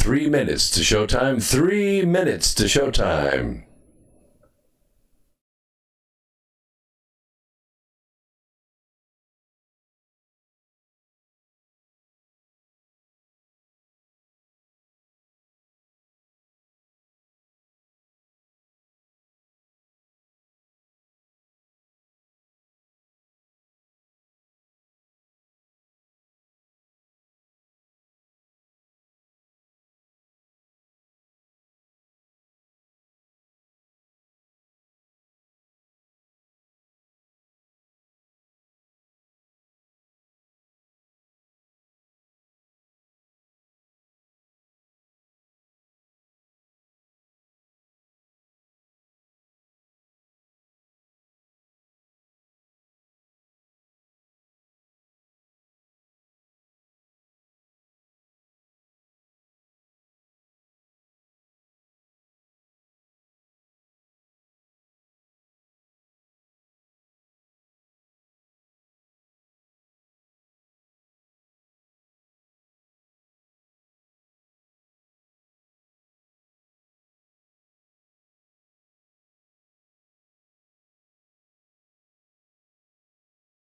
3 minutes to showtime. 3 minutes to showtime.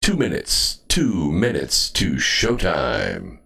Two minutes to showtime.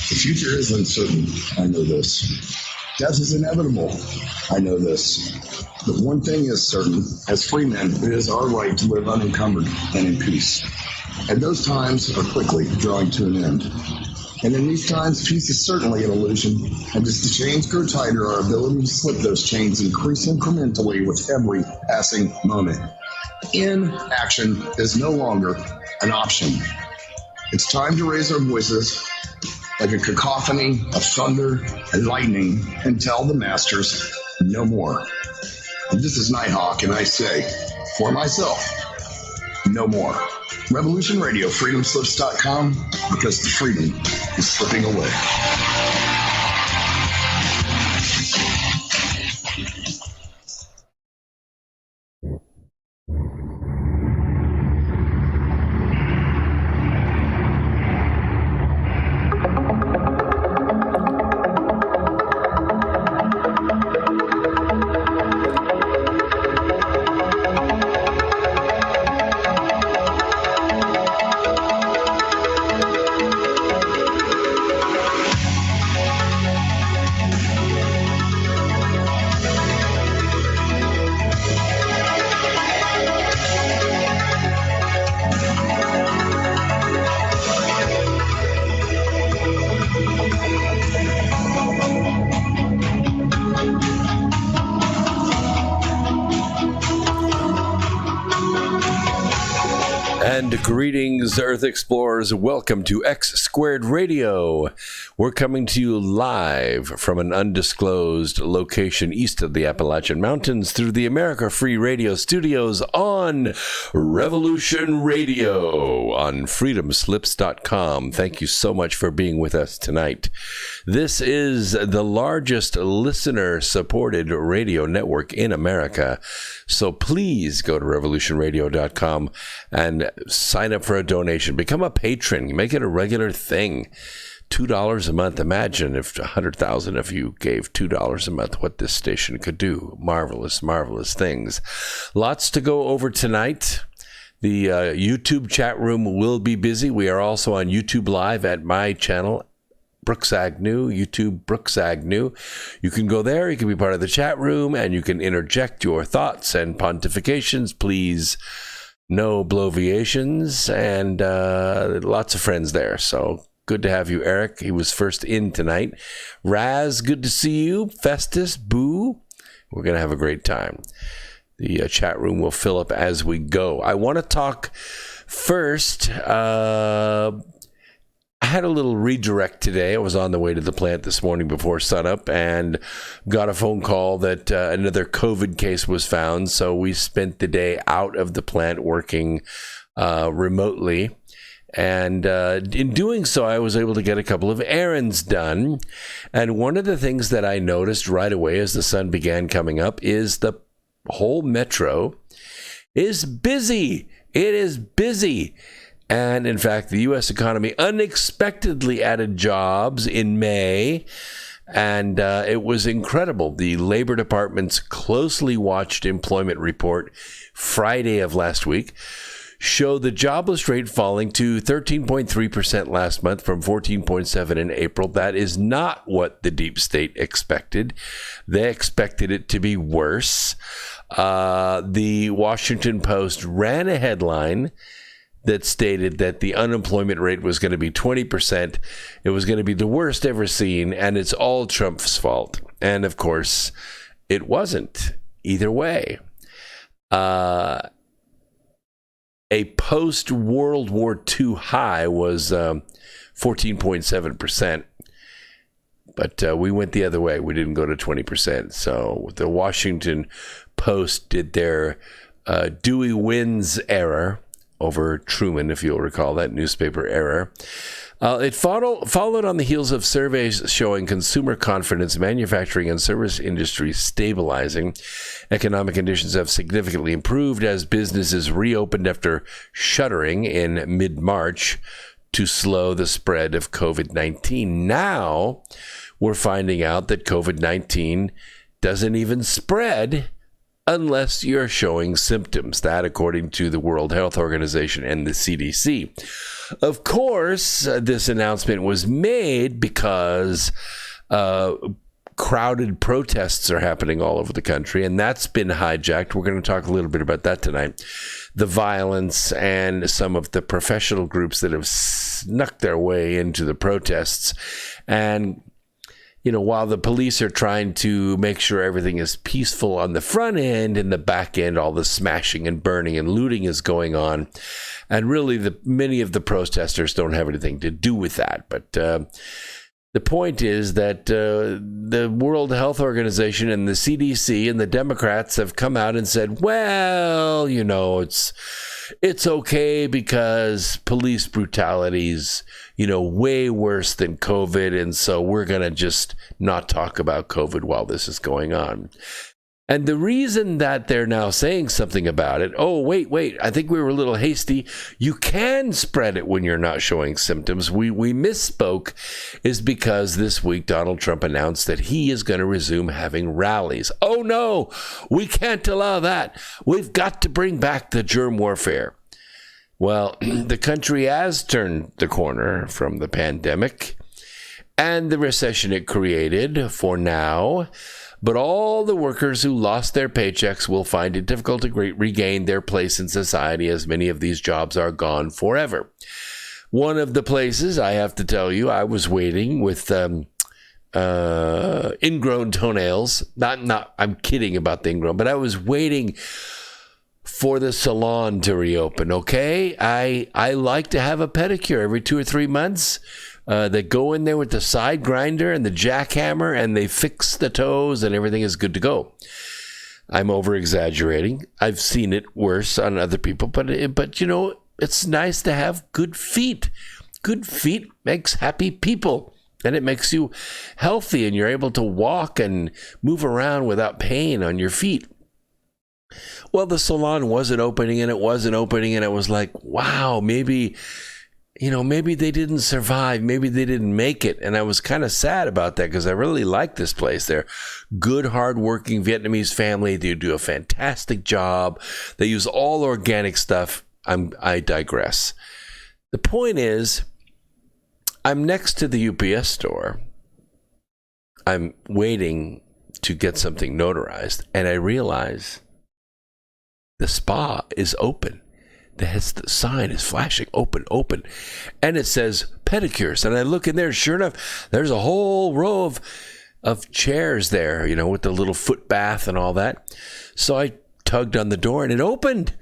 The future is uncertain. I know this. Death is inevitable. I know this. But one thing is certain. As free men, it is our right to live unencumbered and in peace. And those times are quickly drawing to an end. And in these times, peace is certainly an illusion. And as the chains grow tighter, our ability to slip those chains increase incrementally with every passing moment. Inaction is no longer an option. It's time to raise our voices like a cacophony of thunder and lightning and tell the masters no more. And this is Nighthawk, and I say, for myself, no more. Revolution Radio, freedomslips.com, because the freedom is slipping away. And greetings, Earth Explorers. Welcome to X Squared Radio. We're coming to you live from an undisclosed location east of the Appalachian Mountains through the America Free Radio studios on Revolution Radio on freedomslips.com. Thank you so much for being with us tonight. This is the largest listener-supported radio network in America. So please go to revolutionradio.com and sign up for a donation. Become a patron. Make it a regular thing. $2 a month. Imagine if 100,000 of you gave $2 a month, what this station could do. Marvelous, marvelous things. Lots to go over tonight. The YouTube chat room will be busy. We are also on YouTube Live at my channel, Brooks Agnew, YouTube Brooks Agnew. You can go there. You can be part of the chat room, and you can interject your thoughts and pontifications. Please, no bloviations, and lots of friends there. So good to have you, Eric. He was first in tonight. Raz, good to see you. Festus, Boo. We're going to have a great time. The chat room will fill up as we go. I want to talk first. I had a little redirect today. I was on the way to the plant this morning before sunup and got a phone call that another COVID case was found. So we spent the day out of the plant working remotely. And in doing so, I was able to get a couple of errands done. And one of the things that I noticed right away as the sun began coming up is the whole metro is busy. It is busy. And in fact, the U.S. economy unexpectedly added jobs in May. And it was incredible. The Labor Department's closely watched employment report Friday of last week showed the jobless rate falling to 13.3% last month from 14.7% in April. That is not what the deep state expected. They expected it to be worse. The Washington Post ran a headline that stated that the unemployment rate was going to be 20%. It was going to be the worst ever seen, and it's all Trump's fault. And of course, it wasn't either way. A post-World War II high was 14.7%. But we went the other way. We didn't go to 20%. So the Washington Post did their Dewey wins error over Truman, if you'll recall that newspaper error. It followed on the heels of surveys showing consumer confidence, manufacturing and service industries stabilizing. Economic conditions have significantly improved as businesses reopened after shuttering in mid-March to slow the spread of COVID-19. Now, we're finding out that COVID-19 doesn't even spread unless you're showing symptoms. That, according to the World Health Organization and the CDC. Of course, this announcement was made because crowded protests are happening all over the country, and that's been hijacked. We're going to talk a little bit about that tonight. The violence and some of the professional groups that have snuck their way into the protests. And you know, while the police are trying to make sure everything is peaceful on the front end, in the back end, all the smashing and burning and looting is going on. And really, many of the protesters don't have anything to do with that. But the point is that the World Health Organization and the CDC and the Democrats have come out and said, well, you know, it's okay because police brutality's, you know, way worse than COVID. And so we're going to just not talk about COVID while this is going on. And the reason that they're now saying something about it, oh, wait, I think we were a little hasty. You can spread it when you're not showing symptoms. We misspoke, is because this week Donald Trump announced that he is going to resume having rallies. Oh, no, we can't allow that. We've got to bring back the germ warfare. Well, the country has turned the corner from the pandemic and the recession it created for now. But all the workers who lost their paychecks will find it difficult to regain their place in society, as many of these jobs are gone forever. One of the places, I have to tell you, I was waiting with ingrown toenails. I'm kidding about the ingrown, but I was waiting for the salon to reopen, okay? I like to have a pedicure every 2 or 3 months. They go in there with the side grinder and the jackhammer, and they fix the toes, and everything is good to go. I'm over-exaggerating. I've seen it worse on other people, but you know, it's nice to have good feet. Good feet makes happy people, and it makes you healthy, and you're able to walk and move around without pain on your feet. Well, the salon wasn't opening and it wasn't opening. And it was like, wow, maybe they didn't survive. Maybe they didn't make it. And I was kind of sad about that because I really like this place. They're good, hardworking Vietnamese family. They do a fantastic job. They use all organic stuff. I digress. The point is, I'm next to the UPS store. I'm waiting to get something notarized. And I realize the spa is open. The sign is flashing, open. And it says pedicures. And I look in there, sure enough, there's a whole row of chairs there, with the little foot bath and all that. So I tugged on the door and it opened.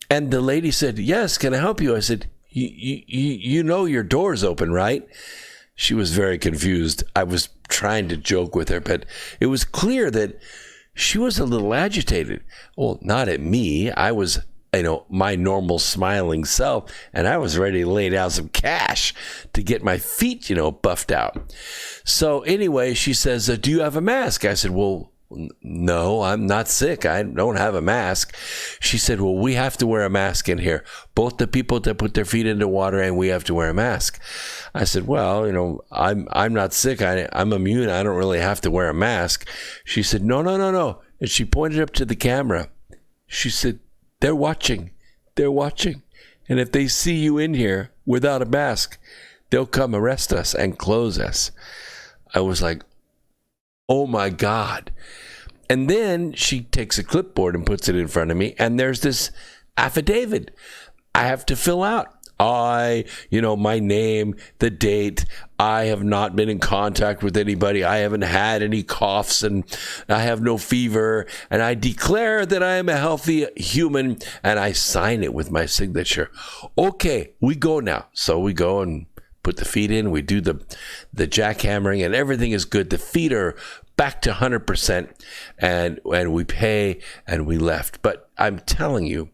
And the lady said, "Yes, can I help you?" I said, you know your door's open, right? She was very confused. I was trying to joke with her, but it was clear that she was a little agitated. Well, not at me. I was my normal smiling self, and I was ready to lay down some cash to get my feet, buffed out. So anyway, she says, "Do you have a mask?" I said, "Well, no, I'm not sick. I don't have a mask." She said, "Well, we have to wear a mask in here. Both the people that put their feet into water and we have to wear a mask." I said, "Well, I'm not sick. I'm immune. I don't really have to wear a mask." She said, No. And she pointed up to the camera. She said, They're watching. And if they see you in here without a mask, they'll come arrest us and close us." I was like, oh my God. And then she takes a clipboard and puts it in front of me. And there's this affidavit I have to fill out. My name, the date. I have not been in contact with anybody. I haven't had any coughs and I have no fever. And I declare that I am a healthy human, and I sign it with my signature. Okay, we go now. So we go and put the feet in. We do the jackhammering and everything is good. The feet are back to 100% and we pay and we left. But I'm telling you,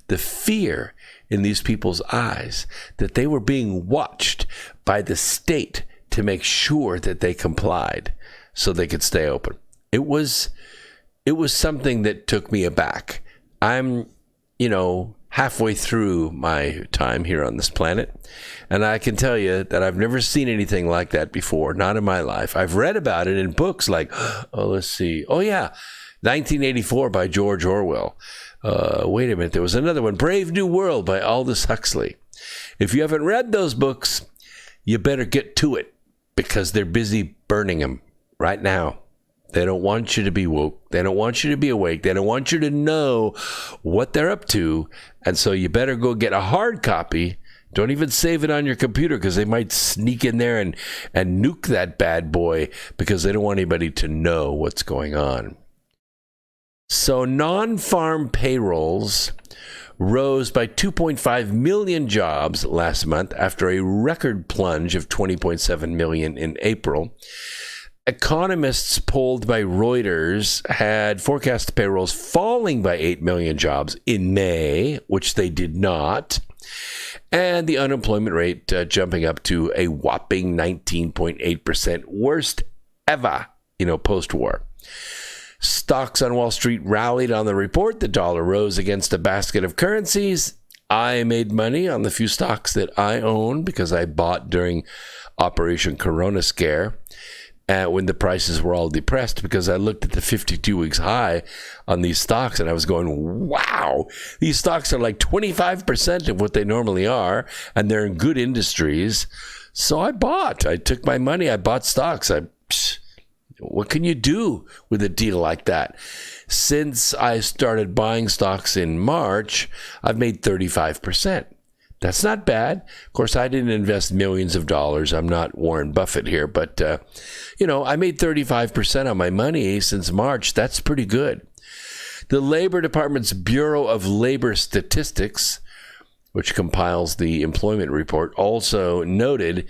the fear in these people's eyes that they were being watched by the state to make sure that they complied so they could stay open. It was something that took me aback. I'm, halfway through my time here on this planet, and I can tell you that I've never seen anything like that before, not in my life. I've read about it in books like, let's see. Oh yeah, 1984 by George Orwell. Wait a minute, there was another one, Brave New World by Aldous Huxley. If you haven't read those books, you better get to it because they're busy burning them right now. They don't want you to be woke. They don't want you to be awake. They don't want you to know what they're up to. And so you better go get a hard copy. Don't even save it on your computer because they might sneak in there and nuke that bad boy because they don't want anybody to know what's going on. So non-farm payrolls rose by 2.5 million jobs last month after a record plunge of 20.7 million in April. Economists polled by Reuters had forecast payrolls falling by 8 million jobs in May, which they did not, and the unemployment rate jumping up to a whopping 19.8%, worst ever, post-war. Stocks on Wall Street rallied on the report. The dollar rose against a basket of currencies. I made money on the few stocks that I own because I bought during Operation Corona Scare. When the prices were all depressed, because I looked at the 52 weeks high on these stocks and I was going, wow, these stocks are like 25% of what they normally are, and they're in good industries. So I took my money, I bought stocks. What can you do with a deal like that? Since I started buying stocks in March, I've made 35%. That's not bad. Of course, I didn't invest millions of dollars. I'm not Warren Buffett here, but, I made 35% on my money since March. That's pretty good. The Labor Department's Bureau of Labor Statistics, which compiles the employment report, also noted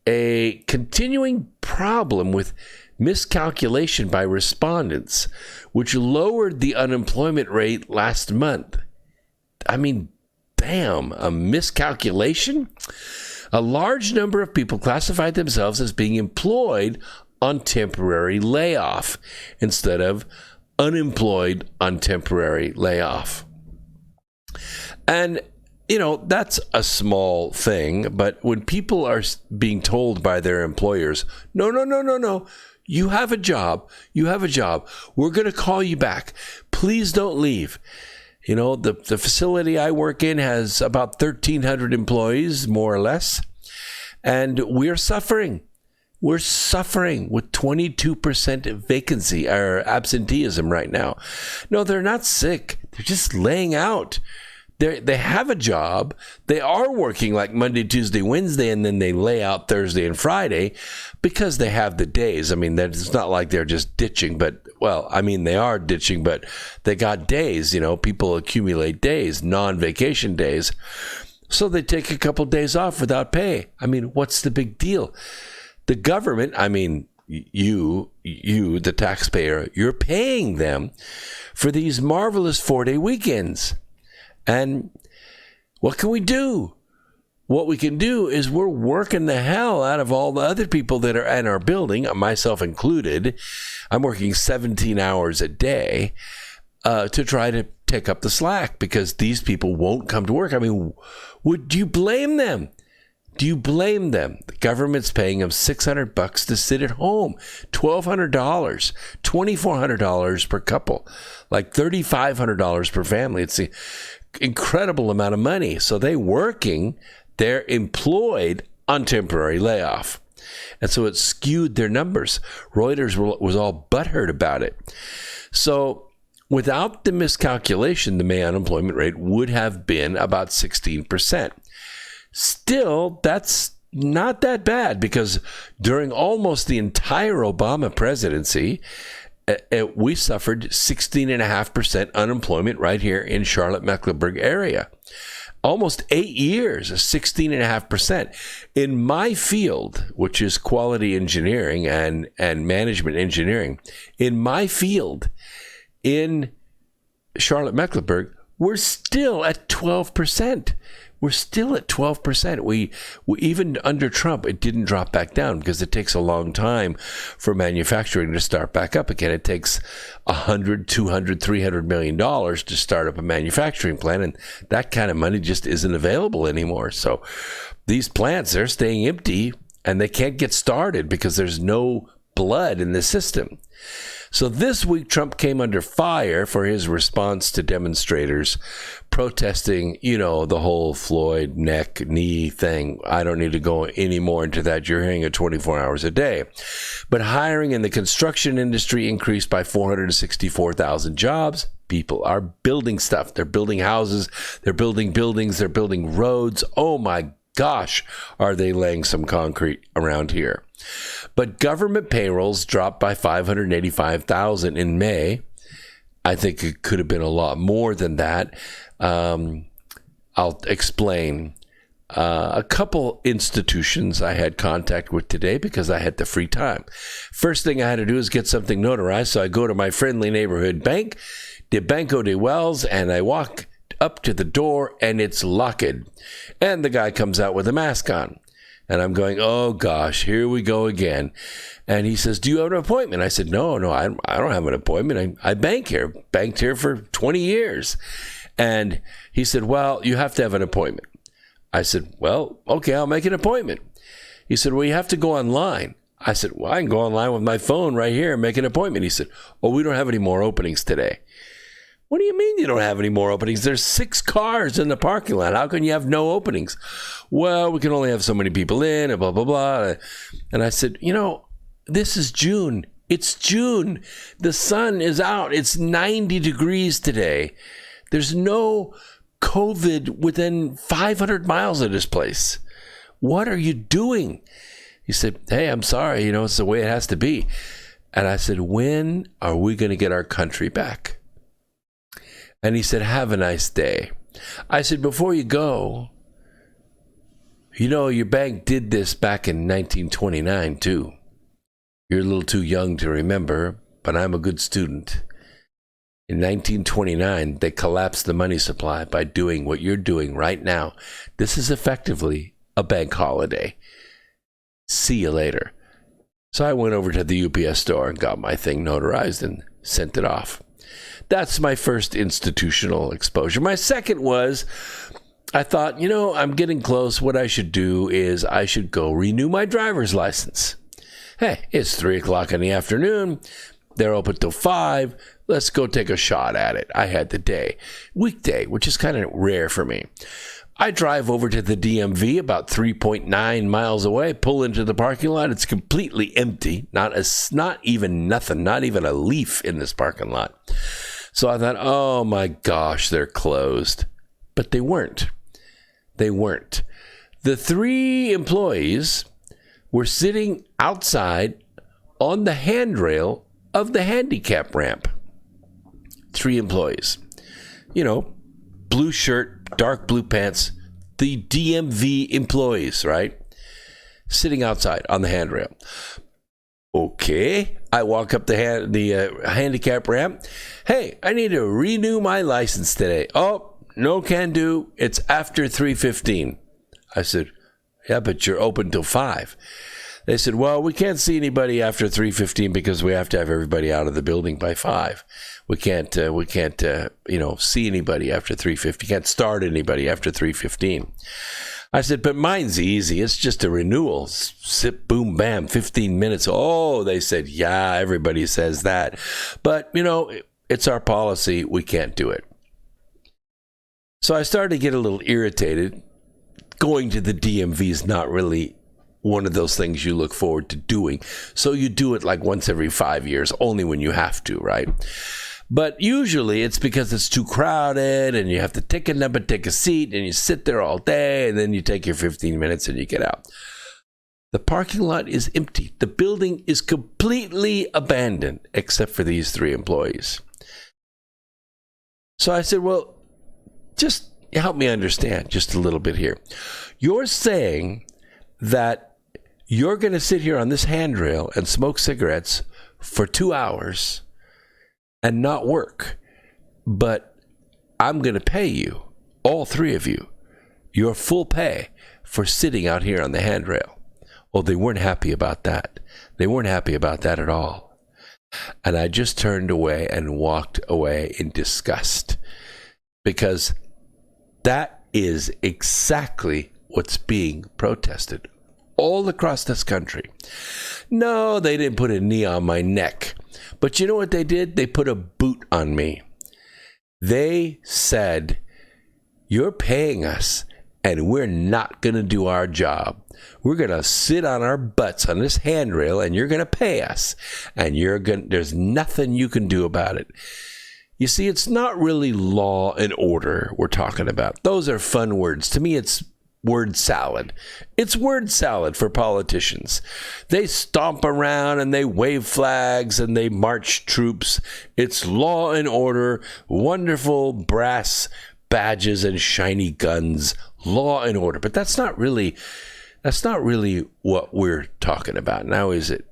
a continuing problem with miscalculation by respondents, which lowered the unemployment rate last month. I mean, damn, a miscalculation? A large number of people classified themselves as being employed on temporary layoff instead of unemployed on temporary layoff. And, that's a small thing, but when people are being told by their employers, no, you have a job, we're going to call you back, please don't leave. The facility I work in has about 1,300 employees, more or less, and we're suffering. We're suffering with 22% vacancy or absenteeism right now. No, they're not sick. They're just laying out. They have a job. They are working like Monday, Tuesday, Wednesday, and then they lay out Thursday and Friday because they have the days. I mean, it's not like they're just ditching, they are ditching, but they got days. People accumulate days, non-vacation days. So they take a couple days off without pay. I mean, what's the big deal? The government, you, the taxpayer, you're paying them for these marvelous 4-day weekends. And what can we do? What we can do is we're working the hell out of all the other people that are in our building, myself included. I'm working 17 hours a day to try to take up the slack because these people won't come to work. I mean, would you blame them? Do you blame them? The government's paying them $600 to sit at home, $1,200, $2,400 per couple, like $3,500 per family. It's an incredible amount of money. So they're employed on temporary layoff. And so it skewed their numbers. Reuters was all butthurt about it. So without the miscalculation, the May unemployment rate would have been about 16%. Still, that's not that bad because during almost the entire Obama presidency, we suffered 16.5% unemployment right here in Charlotte-Mecklenburg area. Almost 8 years, 16.5%. In my field, which is quality engineering and management engineering, in my field in Charlotte-Mecklenburg, we're still at 12%. We're still at 12%. We even under Trump, it didn't drop back down because it takes a long time for manufacturing to start back up again. It takes $100, $200, $300 million to start up a manufacturing plant, and that kind of money just isn't available anymore. So these plants, they're staying empty, and they can't get started because there's no blood in the system. So this week, Trump came under fire for his response to demonstrators protesting, the whole Floyd knee thing. I don't need to go any more into that. You're hearing it 24 hours a day. But hiring in the construction industry increased by 464,000 jobs. People are building stuff. They're building houses. They're building buildings. They're building roads. Oh, my gosh, are they laying some concrete around here. But government payrolls dropped by 585,000 in May. I think it could have been a lot more than that. I'll explain. A couple institutions I had contact with today because I had the free time. First thing I had to do is get something notarized, so I go to my friendly neighborhood bank, the Banco de Wells, and I walk up to the door, and it's locked. And the guy comes out with a mask on. And I'm going, oh, gosh, here we go again. And he says, do you have an appointment? I said, no, I don't have an appointment. I banked here for 20 years. And he said, well, you have to have an appointment. I said, well, okay, I'll make an appointment. He said, well, you have to go online. I said, well, I can go online with my phone right here and make an appointment. He said, oh, we don't have any more openings today. What do you mean you don't have any more openings? There's 6 cars in the parking lot. How can you have no openings? Well, we can only have so many people in and blah, blah, blah. And I said, this is June. It's June. The sun is out. It's 90 degrees today. There's no COVID within 500 miles of this place. What are you doing? He said, hey, I'm sorry. It's the way it has to be. And I said, when are we going to get our country back? And he said, have a nice day. I said, before you go, your bank did this back in 1929, too. You're a little too young to remember, but I'm a good student. In 1929, they collapsed the money supply by doing what you're doing right now. This is effectively a bank holiday. See you later. So I went over to the UPS store and got my thing notarized and sent it off. That's my first institutional exposure. My second was, I thought, I'm getting close. What I should do is I should go renew my driver's license. Hey, it's 3 o'clock in the afternoon. They're open till 5. Let's go take a shot at it. I had the weekday, which is kind of rare for me. I drive over to the DMV about 3.9 miles away, pull into the parking lot. It's completely empty. Not even nothing, not even a leaf in this parking lot. So I thought, oh my gosh, they're closed. But they weren't. They weren't. The 3 employees were sitting outside on the handrail of the handicap ramp. 3 employees. Blue shirt, dark blue pants, the DMV employees, right? Sitting outside on the handrail. Okay, I walk up the handicap ramp. Hey, I need to renew my license today. Oh, no can do. It's after 3:15. I said, yeah, but you're open till 5. They said, well, we can't see anybody after 3:15 because we have to have everybody out of the building by 5. We can't see anybody after 3:50. Can't start anybody after 3:15. I said, but mine's easy. It's just a renewal. Sip, boom, bam, 15 minutes. Oh, they said, yeah, everybody says that. But, it's our policy. We can't do it. So I started to get a little irritated. Going to the DMV is not really one of those things you look forward to doing. So you do it like once every 5 years, only when you have to, right? But usually it's because it's too crowded and you have to take a seat and you sit there all day and then you take your 15 minutes and you get out. The parking lot is empty. The building is completely abandoned except for these 3 employees. So I said, well, just help me understand just a little bit here. You're saying that you're going to sit here on this handrail and smoke cigarettes for 2 hours and not work, but I'm going to pay you, all 3 of you, your full pay for sitting out here on the handrail. Well, they weren't happy about that. They weren't happy about that at all. And I just turned away and walked away in disgust, because that is exactly what's being protested all across this country. No, they didn't put a knee on my neck. But you know what they did? They put a boot on me. They said, you're paying us and we're not going to do our job. We're going to sit on our butts on this handrail and you're going to pay us. And there's nothing you can do about it. You see, it's not really law and order we're talking about. Those are fun words. To me, it's word salad. It's word salad for politicians. They stomp around and they wave flags and they march troops. It's law and order, wonderful brass badges and shiny guns, law and order. But that's not really what we're talking about now, is it?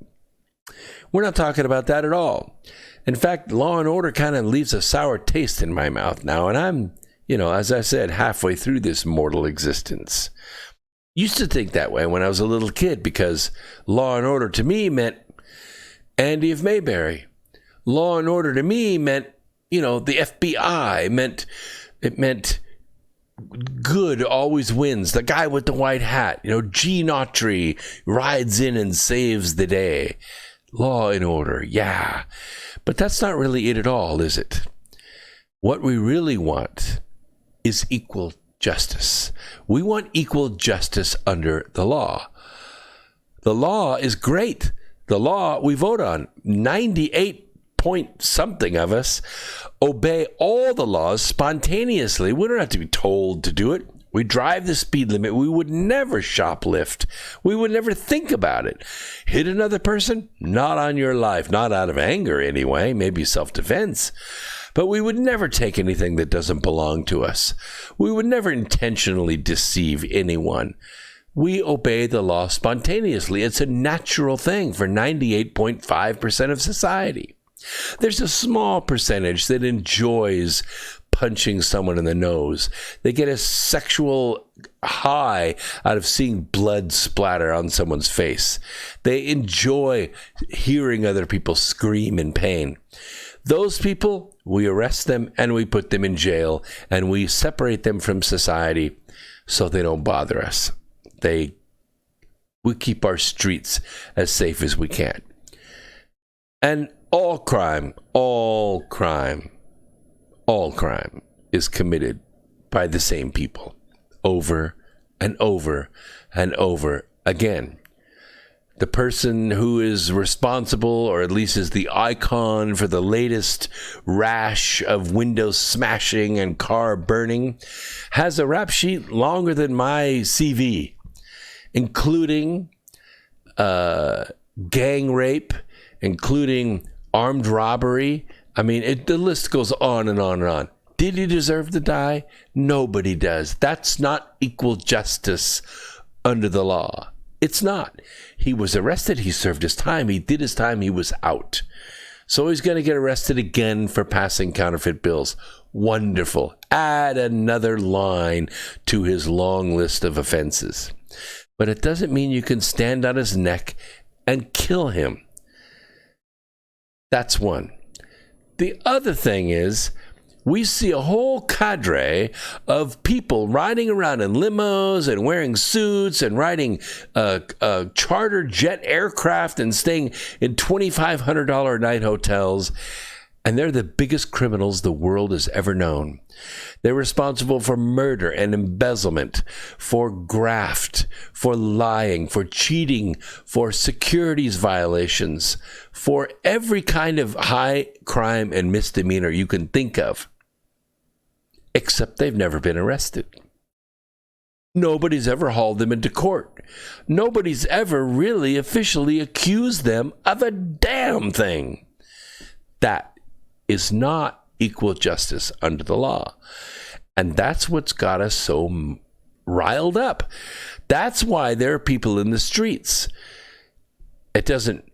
We're not talking about that at all. In fact, law and order kind of leaves a sour taste in my mouth now, and I'm, as I said, halfway through this mortal existence. Used to think that way when I was a little kid, because law and order to me meant Andy of Mayberry. Law and order to me meant, the FBI. It meant good always wins. The guy with the white hat, Gene Autry rides in and saves the day. Law and order, yeah. But that's not really it at all, is it? What we really want is equal justice. We want equal justice under the law. The law is great. The law we vote on, 98 point something of us obey all the laws spontaneously. We don't have to be told to do it. We drive the speed limit. We would never shoplift. We would never think about it. Hit another person? Not on your life. Not out of anger anyway. Maybe self-defense. But we would never take anything that doesn't belong to us. We would never intentionally deceive anyone. We obey the law spontaneously. It's a natural thing for 98.5% of society. There's a small percentage that enjoys punching someone in the nose. They get a sexual high out of seeing blood splatter on someone's face. They enjoy hearing other people scream in pain. Those people, we arrest them and we put them in jail and we separate them from society so they don't bother us. We keep our streets as safe as we can. And all crime is committed by the same people over and over and over again. The person who is responsible, or at least is the icon for the latest rash of window smashing and car burning, has a rap sheet longer than my CV, including gang rape, including armed robbery. I mean, the list goes on and on and on. Did he deserve to die? Nobody does. That's not equal justice under the law. It's not. He was arrested. He served his time. He did his time. He was out. So he's going to get arrested again for passing counterfeit bills. Wonderful. Add another line to his long list of offenses. But it doesn't mean you can stand on his neck and kill him. That's one. The other thing is, we see a whole cadre of people riding around in limos and wearing suits and riding charter jet aircraft and staying in $2,500 a night hotels. And they're the biggest criminals the world has ever known. They're responsible for murder and embezzlement, for graft, for lying, for cheating, for securities violations, for every kind of high crime and misdemeanor you can think of. Except they've never been arrested. Nobody's ever hauled them into court. Nobody's ever really officially accused them of a damn thing. That is not equal justice under the law. And that's what's got us so riled up. That's why there are people in the streets. It doesn't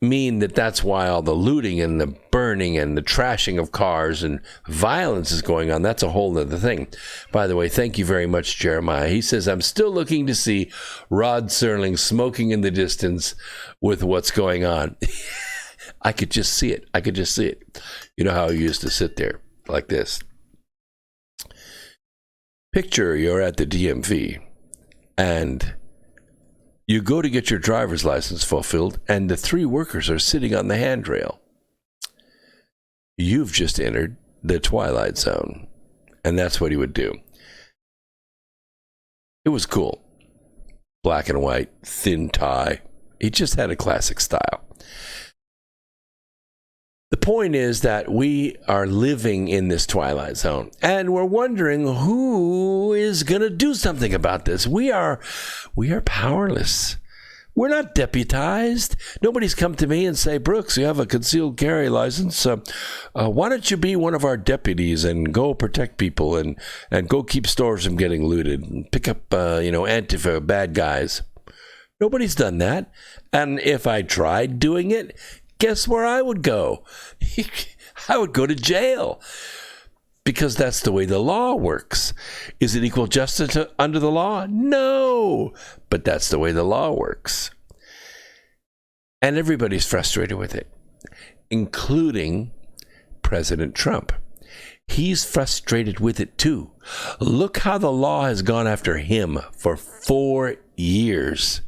mean that that's why all the looting and the burning and the trashing of cars and violence is going on. That's a whole other thing. By the way, thank you very much, Jeremiah. He says, I'm still looking to see Rod Serling smoking in the distance with what's going on. I could just see it. You know how he used to sit there like this. Picture you're at the DMV and you go to get your driver's license fulfilled, and the three workers are sitting on the handrail. You've just entered the Twilight Zone. And that's what he would do. It was cool. Black and white, thin tie. He just had a classic style. The point is that we are living in this Twilight Zone, and we're wondering who is going to do something about this. We are powerless. We're not deputized. Nobody's come to me and say, Brooks, you have a concealed carry license. Why don't you be one of our deputies and go protect people and go keep stores from getting looted and pick up, Antifa bad guys. Nobody's done that. And if I tried doing it, guess where I would go? I would go to jail. Because that's the way the law works. Is it equal justice under the law? No. But that's the way the law works. And everybody's frustrated with it, including President Trump. He's frustrated with it too. Look how the law has gone after him for 4 years.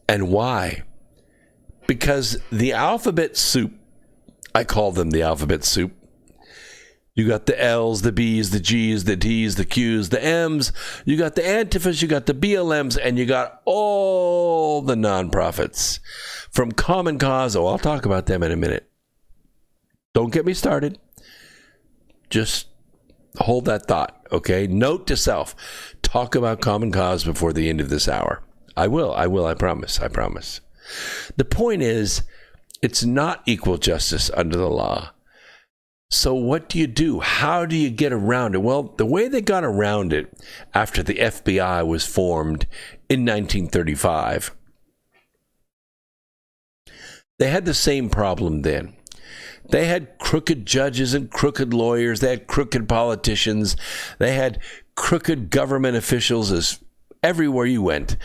And why? Because the alphabet soup, I call them the alphabet soup. You got the L's, the B's, the G's, the T's, the Q's, the M's. You got the Antifas, you got the BLMs, and you got all the nonprofits. From Common Cause, I'll talk about them in a minute. Don't get me started. Just hold that thought, okay? Note to self, talk about Common Cause before the end of this hour. I will, I promise. The point is, it's not equal justice under the law. So what do you do? How do you get around it? Well, the way they got around it after the FBI was formed in 1935, they had the same problem then. They had crooked judges and crooked lawyers. They had crooked politicians. They had crooked government officials as everywhere you went.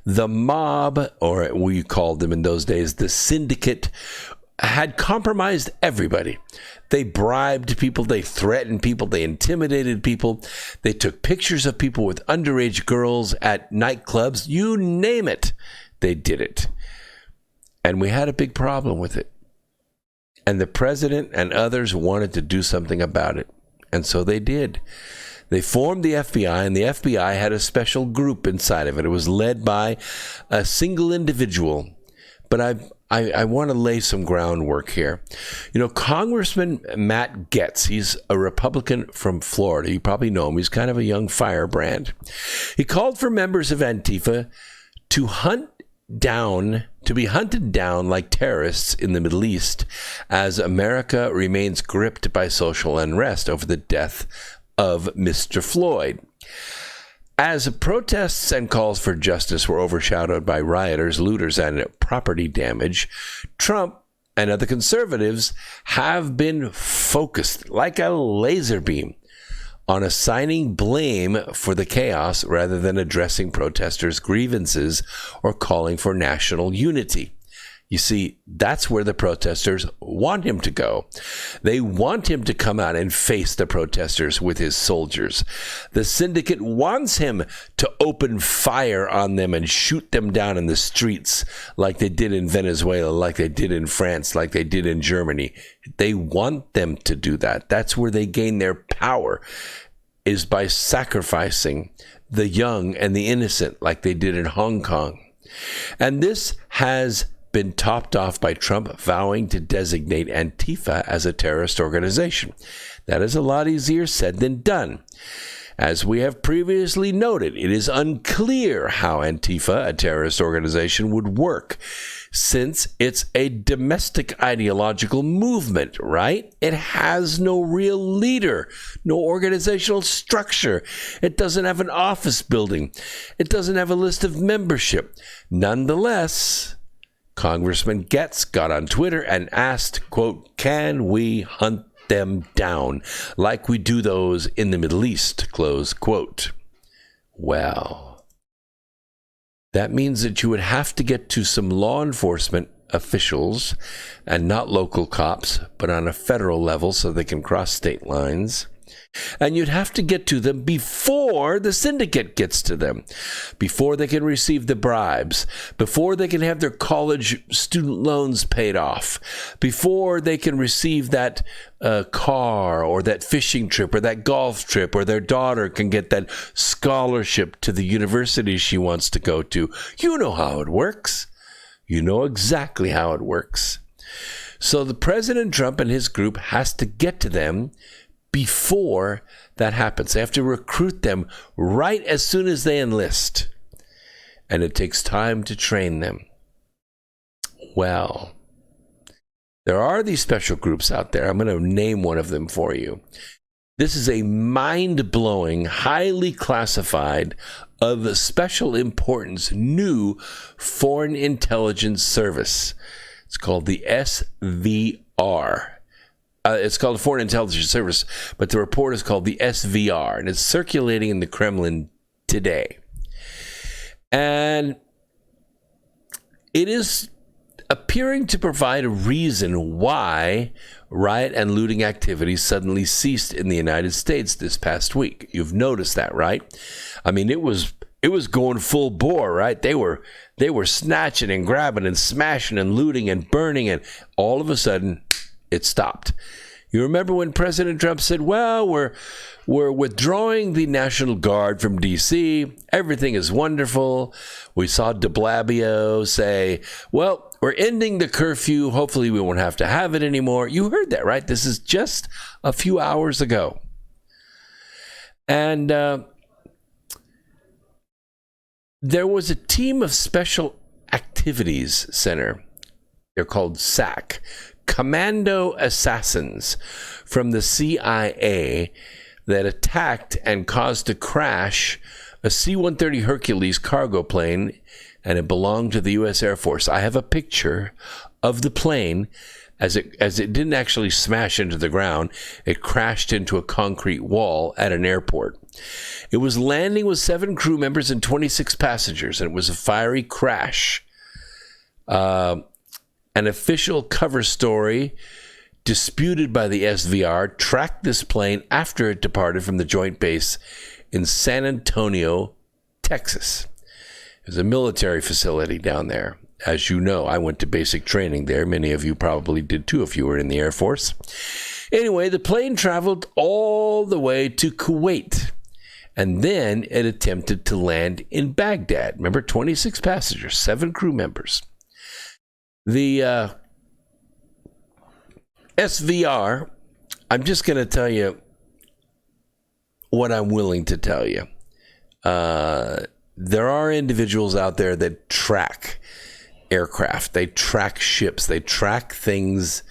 The mob, or we called them in those days, the syndicate, had compromised everybody. They bribed people, they threatened people, they intimidated people, they took pictures of people with underage girls at nightclubs, you name it, they did it. And we had a big problem with it. And the president and others wanted to do something about it. And so they did. They formed the FBI, and the FBI had a special group inside of it. It was led by a single individual. But I want to lay some groundwork here. You know, Congressman Matt Gaetz, he's a Republican from Florida. You probably know him. He's kind of a young firebrand. He called for members of Antifa to be hunted down like terrorists in the Middle East as America remains gripped by social unrest over the death of Mr. Floyd. As protests and calls for justice were overshadowed by rioters, looters, and property damage, Trump and other conservatives have been focused like a laser beam on assigning blame for the chaos rather than addressing protesters' grievances or calling for national unity. You see, that's where the protesters want him to go. They want him to come out and face the protesters with his soldiers. The syndicate wants him to open fire on them and shoot them down in the streets like they did in Venezuela, like they did in France, like they did in Germany. They want them to do that. That's where they gain their power, is by sacrificing the young and the innocent like they did in Hong Kong. And this has been topped off by Trump vowing to designate Antifa as a terrorist organization. That is a lot easier said than done. As we have previously noted, it is unclear how Antifa, a terrorist organization, would work, since it's a domestic ideological movement, right? It has no real leader, no organizational structure. It doesn't have an office building. It doesn't have a list of membership. Nonetheless, Congressman Gaetz got on Twitter and asked, quote, "Can we hunt them down like we do those in the Middle East?" Close quote. Well, that means that you would have to get to some law enforcement officials, and not local cops, but on a federal level so they can cross state lines. And you'd have to get to them before the syndicate gets to them, before they can receive the bribes, before they can have their college student loans paid off, before they can receive that car or that fishing trip or that golf trip, or their daughter can get that scholarship to the university she wants to go to. You know how it works. You know exactly how it works. So the President Trump and his group has to get to them before that happens. They have to recruit them right as soon as they enlist. And it takes time to train them. Well, there are these special groups out there. I'm going to name one of them for you. This is a mind-blowing, highly classified, of special importance, new foreign intelligence service. It's called the SVR. It's called the Foreign Intelligence Service, but the report is called the SVR, and it's circulating in the Kremlin today. And it is appearing to provide a reason why riot and looting activities suddenly ceased in the United States this past week. You've noticed that, right? I mean, it was going full bore, right? They were snatching and grabbing and smashing and looting and burning, and all of a sudden it stopped. You remember when President Trump said, well, we're withdrawing the National Guard from D.C. Everything is wonderful. We saw de Blasio say, well, we're ending the curfew. Hopefully we won't have to have it anymore. You heard that, right? This is just a few hours ago. And there was a team of Special Activities Center. They're called SAC. Commando assassins from the CIA that attacked and caused to crash a C-130 Hercules cargo plane, and it belonged to the U.S. Air Force. I have a picture of the plane as it didn't actually smash into the ground. It crashed into a concrete wall at an airport. It was landing with 7 crew members and 26 passengers, and it was a fiery crash. An official cover story disputed by the SVR tracked this plane after it departed from the joint base in San Antonio, Texas. There's a military facility down there. As you know, I went to basic training there. Many of you probably did too if you were in the Air Force. Anyway, the plane traveled all the way to Kuwait, and then it attempted to land in Baghdad. Remember, 26 passengers, 7 crew members. The SVR, I'm just going to tell you what I'm willing to tell you. There are individuals out there that track aircraft. They track ships. They track things.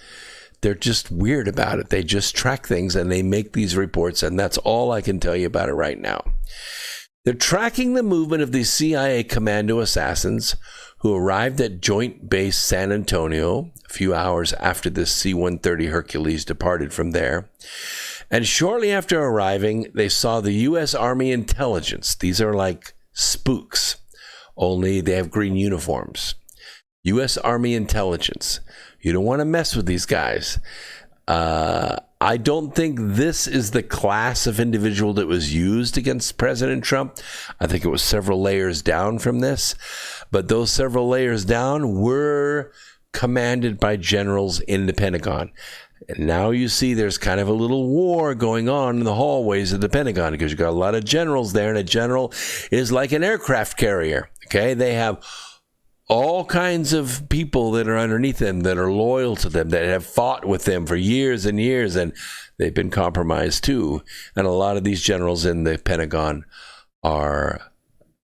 They're just weird about it. They just track things and they make these reports, and that's all I can tell you about it right now. They're tracking the movement of these CIA commando assassins who arrived at Joint Base San Antonio a few hours after this C-130 Hercules departed from there. And shortly after arriving, they saw the U.S. Army intelligence. These are like spooks, only they have green uniforms. U.S. Army intelligence. You don't want to mess with these guys. I don't think this is the class of individual that was used against President Trump. I think it was several layers down from this. But those several layers down were commanded by generals in the Pentagon. And now you see there's kind of a little war going on in the hallways of the Pentagon because you've got a lot of generals there, and a general is like an aircraft carrier. Okay, they have all kinds of people that are underneath them that are loyal to them, that have fought with them for years and years, and they've been compromised too. And a lot of these generals in the Pentagon are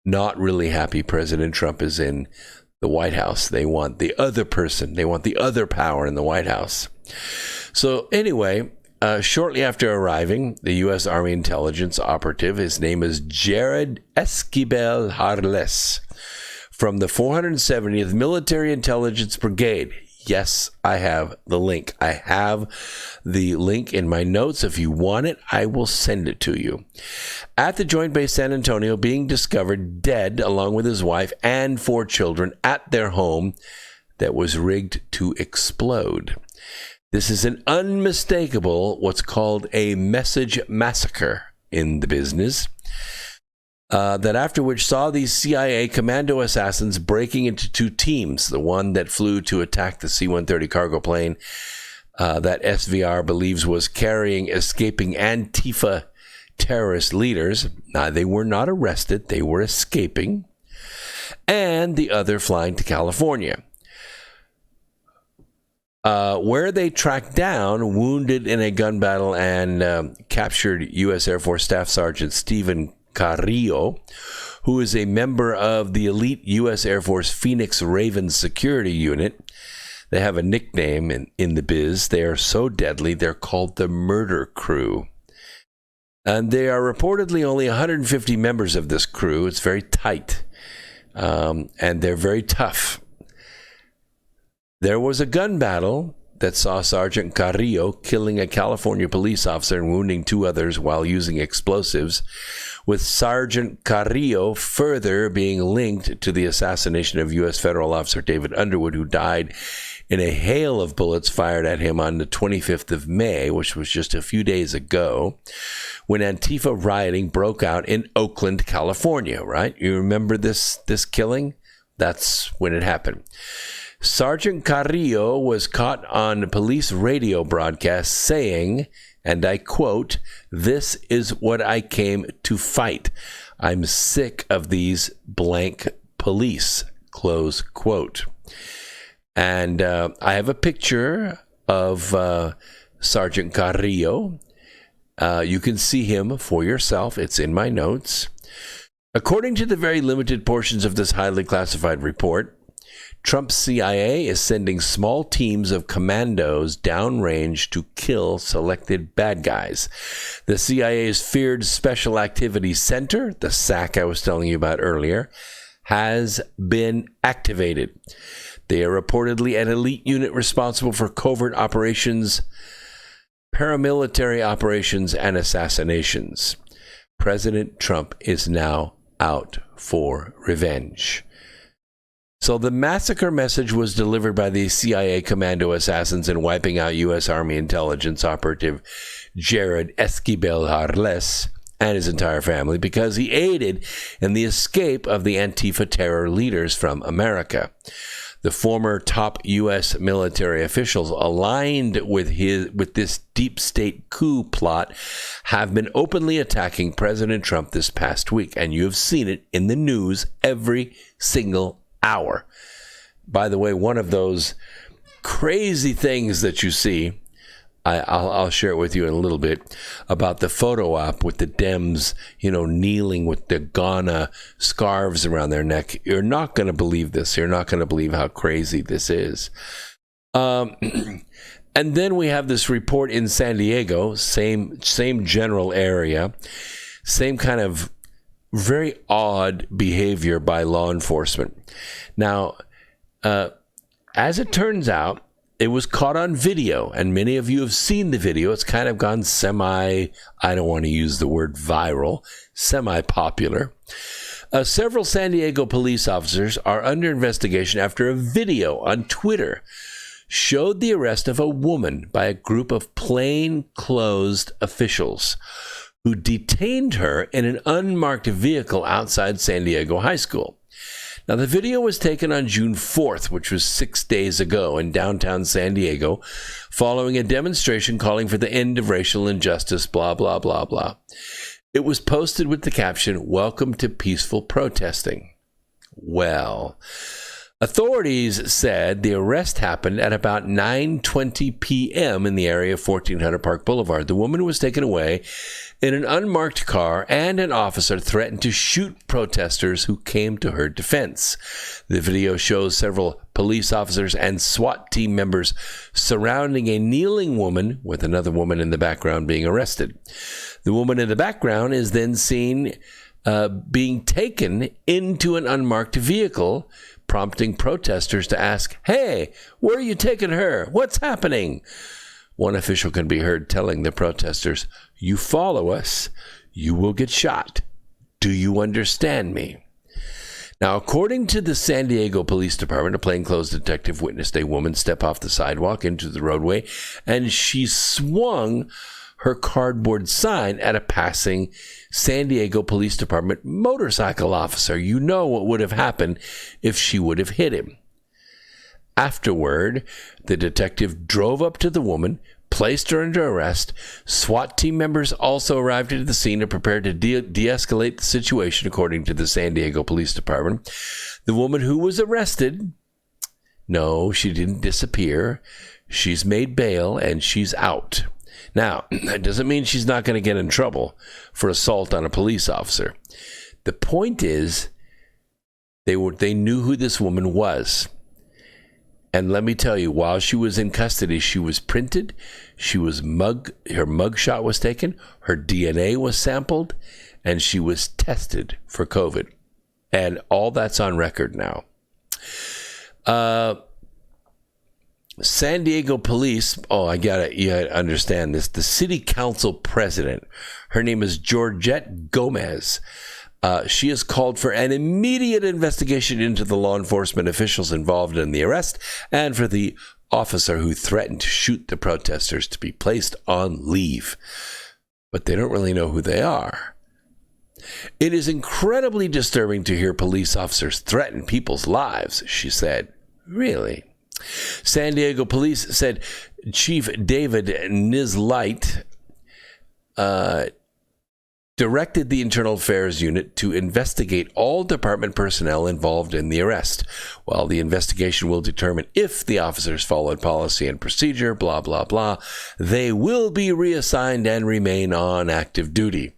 not really happy President Trump is in the White House. They want the other person. They want the other power in the White House. So anyway, shortly after arriving, the U.S. Army intelligence operative, his name is Jared Esquivel Harles, from the 470th Military Intelligence Brigade. Yes, I have the link. I have the link in my notes. If you want it, I will send it to you. At the Joint Base San Antonio, being discovered dead along with his wife and 4 children at their home that was rigged to explode. This is an unmistakable, what's called a message massacre in the business. That after which saw these CIA commando assassins breaking into 2 teams. The one that flew to attack the C-130 cargo plane that SVR believes was carrying escaping Antifa terrorist leaders. Now, they were not arrested. They were escaping. And the other flying to California, where they tracked down, wounded in a gun battle, and captured U.S. Air Force Staff Sergeant Stephen Carrillo, who is a member of the elite U.S. Air Force Phoenix Ravens security unit. They have a nickname in the biz. They are so deadly, they're called the Murder Crew. And they are reportedly only 150 members of this crew. It's very tight, and they're very tough. There was a gun battle that saw Sergeant Carrillo killing a California police officer and wounding 2 others while using explosives, with Sergeant Carrillo further being linked to the assassination of U.S. federal officer David Underwood, who died in a hail of bullets fired at him on the 25th of May, which was just a few days ago, when Antifa rioting broke out in Oakland, California, right? You remember this killing? That's when it happened. Sergeant Carrillo was caught on a police radio broadcast saying, and I quote, "This is what I came to fight. I'm sick of these blank police," close quote. And I have a picture of Sergeant Carrillo. You can see him for yourself. It's in my notes. According to the very limited portions of this highly classified report, Trump's CIA is sending small teams of commandos downrange to kill selected bad guys. The CIA's feared Special Activities Center, the SAC I was telling you about earlier, has been activated. They are reportedly an elite unit responsible for covert operations, paramilitary operations, and assassinations. President Trump is now out for revenge. So the massacre message was delivered by the CIA commando assassins in wiping out U.S. Army intelligence operative Jared Esquivel-Harles and his entire family because he aided in the escape of the Antifa terror leaders from America. The former top U.S. military officials aligned with this deep state coup plot have been openly attacking President Trump this past week, and you have seen it in the news every single hour. By the way, one of those crazy things that you see, I'll share it with you in a little bit, about the photo op with the Dems, kneeling with the Ghana scarves around their neck. You're not going to believe this. You're not going to believe how crazy this is. And then we have this report in San Diego, same general area, same kind of very odd behavior by law enforcement. Now, as it turns out, it was caught on video, and many of you have seen the video. It's kind of gone I don't want to use the word viral, semi-popular. Several San Diego police officers are under investigation after a video on Twitter showed the arrest of a woman by a group of plainclothes officials who detained her in an unmarked vehicle outside San Diego High School. Now, the video was taken on June 4th, which was 6 days ago in downtown San Diego, following a demonstration calling for the end of racial injustice, blah, blah, blah, blah. It was posted with the caption, "Welcome to peaceful protesting." Well, authorities said the arrest happened at about 9:20 p.m. in the area of 1400 Park Boulevard. The woman was taken away in an unmarked car, and an officer threatened to shoot protesters who came to her defense. The video shows several police officers and SWAT team members surrounding a kneeling woman, with another woman in the background being arrested. The woman in the background is then seen being taken into an unmarked vehicle, prompting protesters to ask, "Hey, where are you taking her? What's happening?" One official can be heard telling the protesters, "You follow us, you will get shot. Do you understand me?" Now, according to the San Diego Police Department, a plainclothes detective witnessed a woman step off the sidewalk into the roadway, and she swung her cardboard sign at a passing San Diego Police Department motorcycle officer. You know what would have happened if she would have hit him. Afterward, the detective drove up to the woman, placed her under arrest. SWAT team members also arrived at the scene and prepared to de-escalate the situation, according to the San Diego Police Department. The woman who was arrested, no, she didn't disappear. She's made bail and she's out. Now, that doesn't mean she's not going to get in trouble for assault on a police officer. The point is, they knew who this woman was. And let me tell you, while she was in custody, she was printed, her mugshot was taken, her DNA was sampled, and she was tested for COVID. And all that's on record now. San Diego police, you gotta understand this. The city council president, her name is Georgette Gomez. She has called for an immediate investigation into the law enforcement officials involved in the arrest and for the officer who threatened to shoot the protesters to be placed on leave. But they don't really know who they are. It is incredibly disturbing to hear police officers threaten people's lives, she said. Really? San Diego police said Chief David Nizlight directed the Internal Affairs Unit to investigate all department personnel involved in the arrest. While the investigation will determine if the officers followed policy and procedure, blah, blah, blah, they will be reassigned and remain on active duty.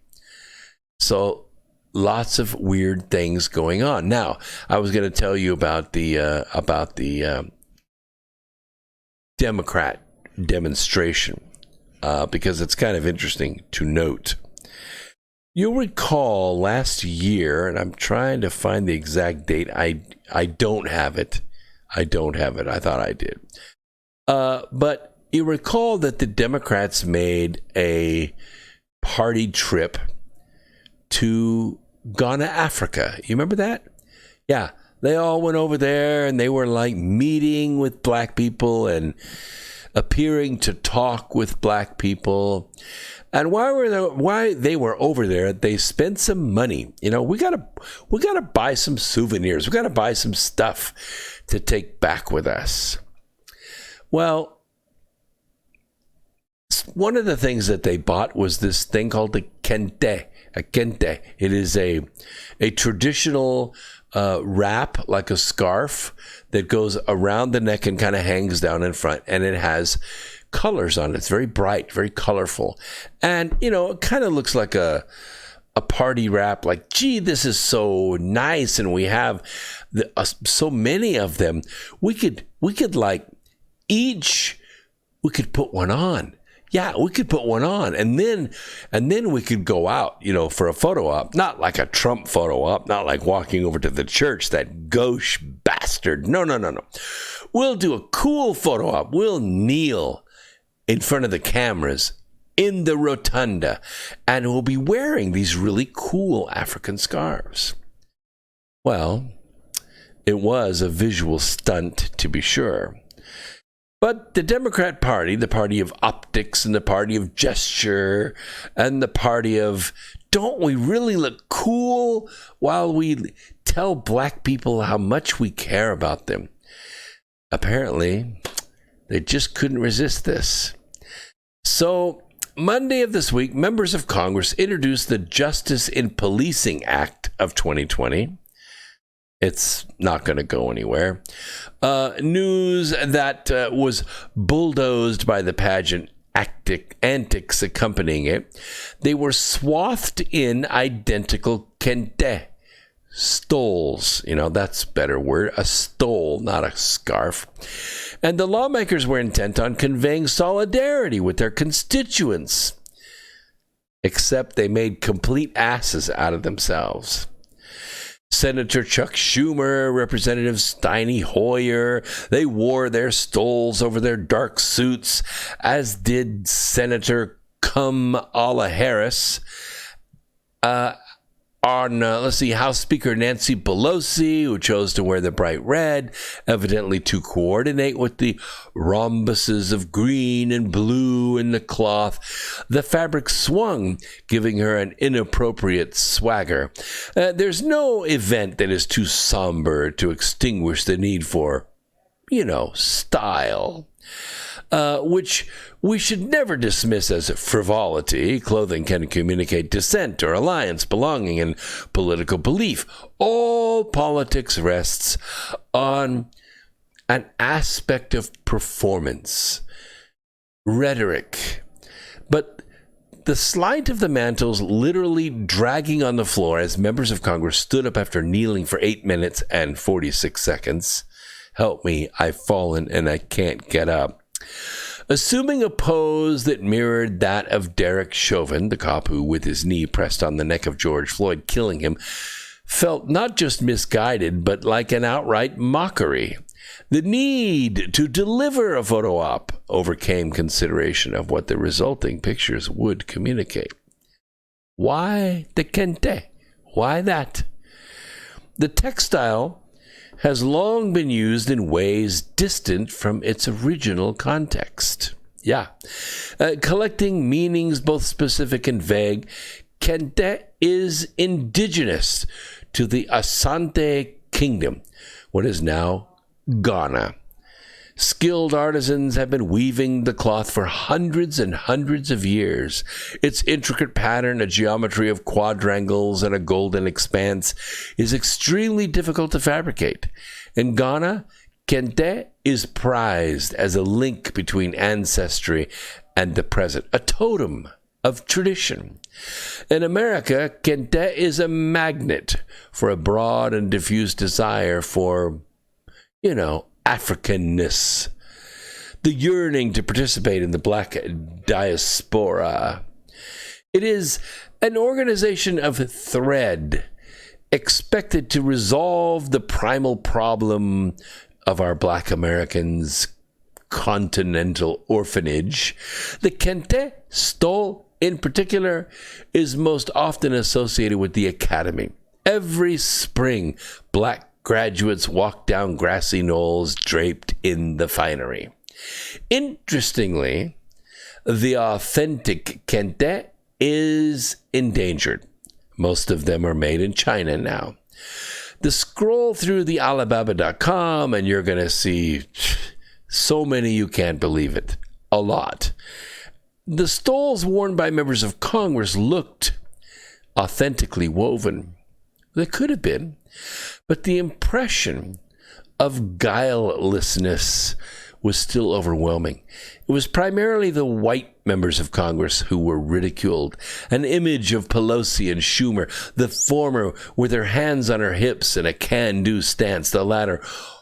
So lots of weird things going on. Now, I was going to tell you about the Democrat demonstration because it's kind of interesting to note. You'll recall last year, and I'm trying to find the exact date. I don't have it. I thought I did. But you recall that the Democrats made a party trip to Ghana, Africa. You remember that? Yeah. They all went over there and they were like meeting with black people and appearing to talk with black people. And why they were over there, they spent some money. You know, we gotta buy some souvenirs. We gotta buy some stuff to take back with us. Well, one of the things that they bought was this thing called the kente. A kente. It is a traditional wrap, like a scarf, that goes around the neck and kind of hangs down in front, and it has colors on it. It's very bright, very colorful, and you know, it kind of looks like a party wrap. Like, gee, this is so nice, and we have so many of them. We could like each. We could put one on. Yeah, we could put one on, and then we could go out, you know, for a photo op. Not like a Trump photo op, not like walking over to the church, that gauche bastard. No. We'll do a cool photo op. We'll kneel in front of the cameras in the rotunda, and we'll be wearing these really cool African scarves. Well, it was a visual stunt, to be sure. But the Democrat Party, the party of optics and the party of gesture and the party of, don't we really look cool while we tell black people how much we care about them? Apparently, they just couldn't resist this. So, Monday of this week, members of Congress introduced the Justice in Policing Act of 2020. It's not going to go anywhere. News that was bulldozed by the pageant antics accompanying it. They were swathed in identical kente stoles. You know, that's a better word. A stole, not a scarf. And the lawmakers were intent on conveying solidarity with their constituents. Except they made complete asses out of themselves. Senator Chuck Schumer, Representative Steny Hoyer, they wore their stoles over their dark suits, as did Senator Kamala Harris. House Speaker Nancy Pelosi, who chose to wear the bright red, evidently to coordinate with the rhombuses of green and blue in the cloth. The fabric swung, giving her an inappropriate swagger. There's no event that is too somber to extinguish the need for, style. Which we should never dismiss as frivolity. Clothing can communicate dissent or alliance, belonging, and political belief. All politics rests on an aspect of performance, rhetoric. But the sleight of the mantles literally dragging on the floor as members of Congress stood up after kneeling for 8 minutes and 46 seconds. Help me, I've fallen and I can't get up. Assuming a pose that mirrored that of Derek Chauvin, the cop who, with his knee pressed on the neck of George Floyd, killing him, felt not just misguided, but like an outright mockery. The need to deliver a photo op overcame consideration of what the resulting pictures would communicate. Why the kente? Why that? The textile has long been used in ways distant from its original context. Collecting meanings both specific and vague, kente is indigenous to the Asante Kingdom, what is now Ghana. Skilled artisans have been weaving the cloth for hundreds and hundreds of years. Its intricate pattern, a geometry of quadrangles and a golden expanse, is extremely difficult to fabricate. In Ghana, kente is prized as a link between ancestry and the present, a totem of tradition. In America, kente is a magnet for a broad and diffuse desire for, Africanness, the yearning to participate in the black diaspora. It is an organization of thread, expected to resolve the primal problem of our black Americans' continental orphanage. The kente stole, in particular, is most often associated with the academy. Every spring, black graduates walk down grassy knolls draped in the finery. Interestingly, the authentic kente is endangered. Most of them are made in China now. Scroll through the Alibaba.com and you're going to see so many you can't believe it. A lot. The stoles worn by members of Congress looked authentically woven. They could have been, but the impression of guilelessness was still overwhelming. It was primarily the white members of Congress who were ridiculed. An image of Pelosi and Schumer, the former with her hands on her hips in a can-do stance, the latter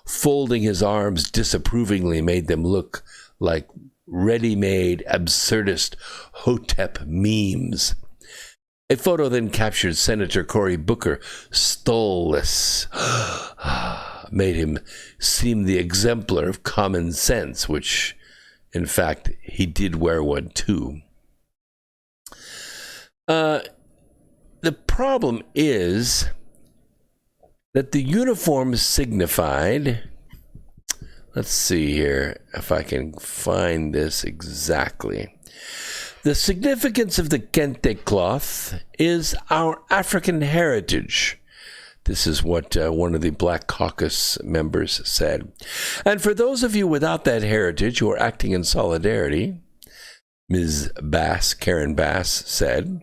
folding his arms disapprovingly, made them look like ready-made, absurdist Hotep memes. A photo then captured Senator Cory Booker, stoleless, made him seem the exemplar of common sense, which, in fact, he did wear one too. The problem is that the uniform signified, let's see here if I can find this exactly. The significance of the kente cloth is our African heritage. This is what one of the Black Caucus members said. And for those of you without that heritage who are acting in solidarity, Ms. Bass, Karen Bass, said,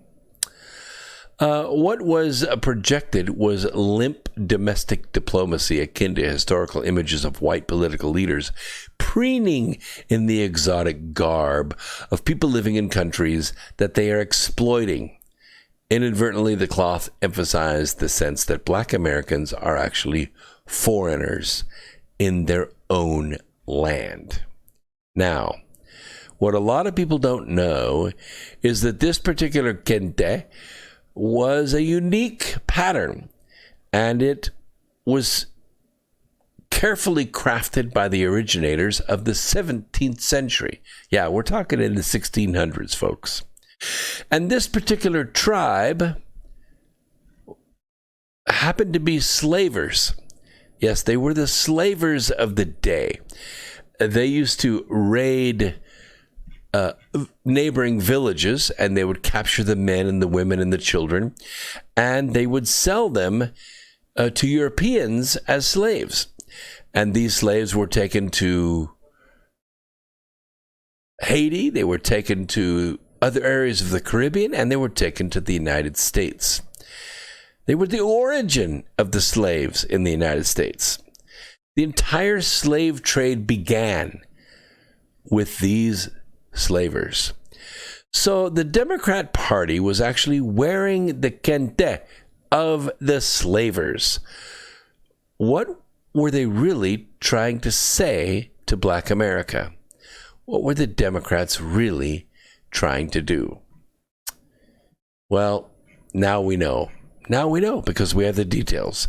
what was projected was limp domestic diplomacy akin to historical images of white political leaders preening in the exotic garb of people living in countries that they are exploiting. Inadvertently, the cloth emphasized the sense that Black Americans are actually foreigners in their own land. Now, what a lot of people don't know is that this particular kente was a unique pattern, and it was carefully crafted by the originators of the 17th century. Yeah, we're talking in the 1600s, folks. And this particular tribe happened to be slavers. Yes, they were the slavers of the day. They used to raid neighboring villages, and they would capture the men and the women and the children, and they would sell them to Europeans as slaves. And these slaves were taken to Haiti, they were taken to other areas of the Caribbean, and they were taken to the United States. They were the origin of the slaves in the United States. The entire slave trade began with these slavers. So the Democrat Party was actually wearing the kente of the slavers. What were they really trying to say to Black America? What were the Democrats really trying to do? Well, now we know. Now we know because we have the details.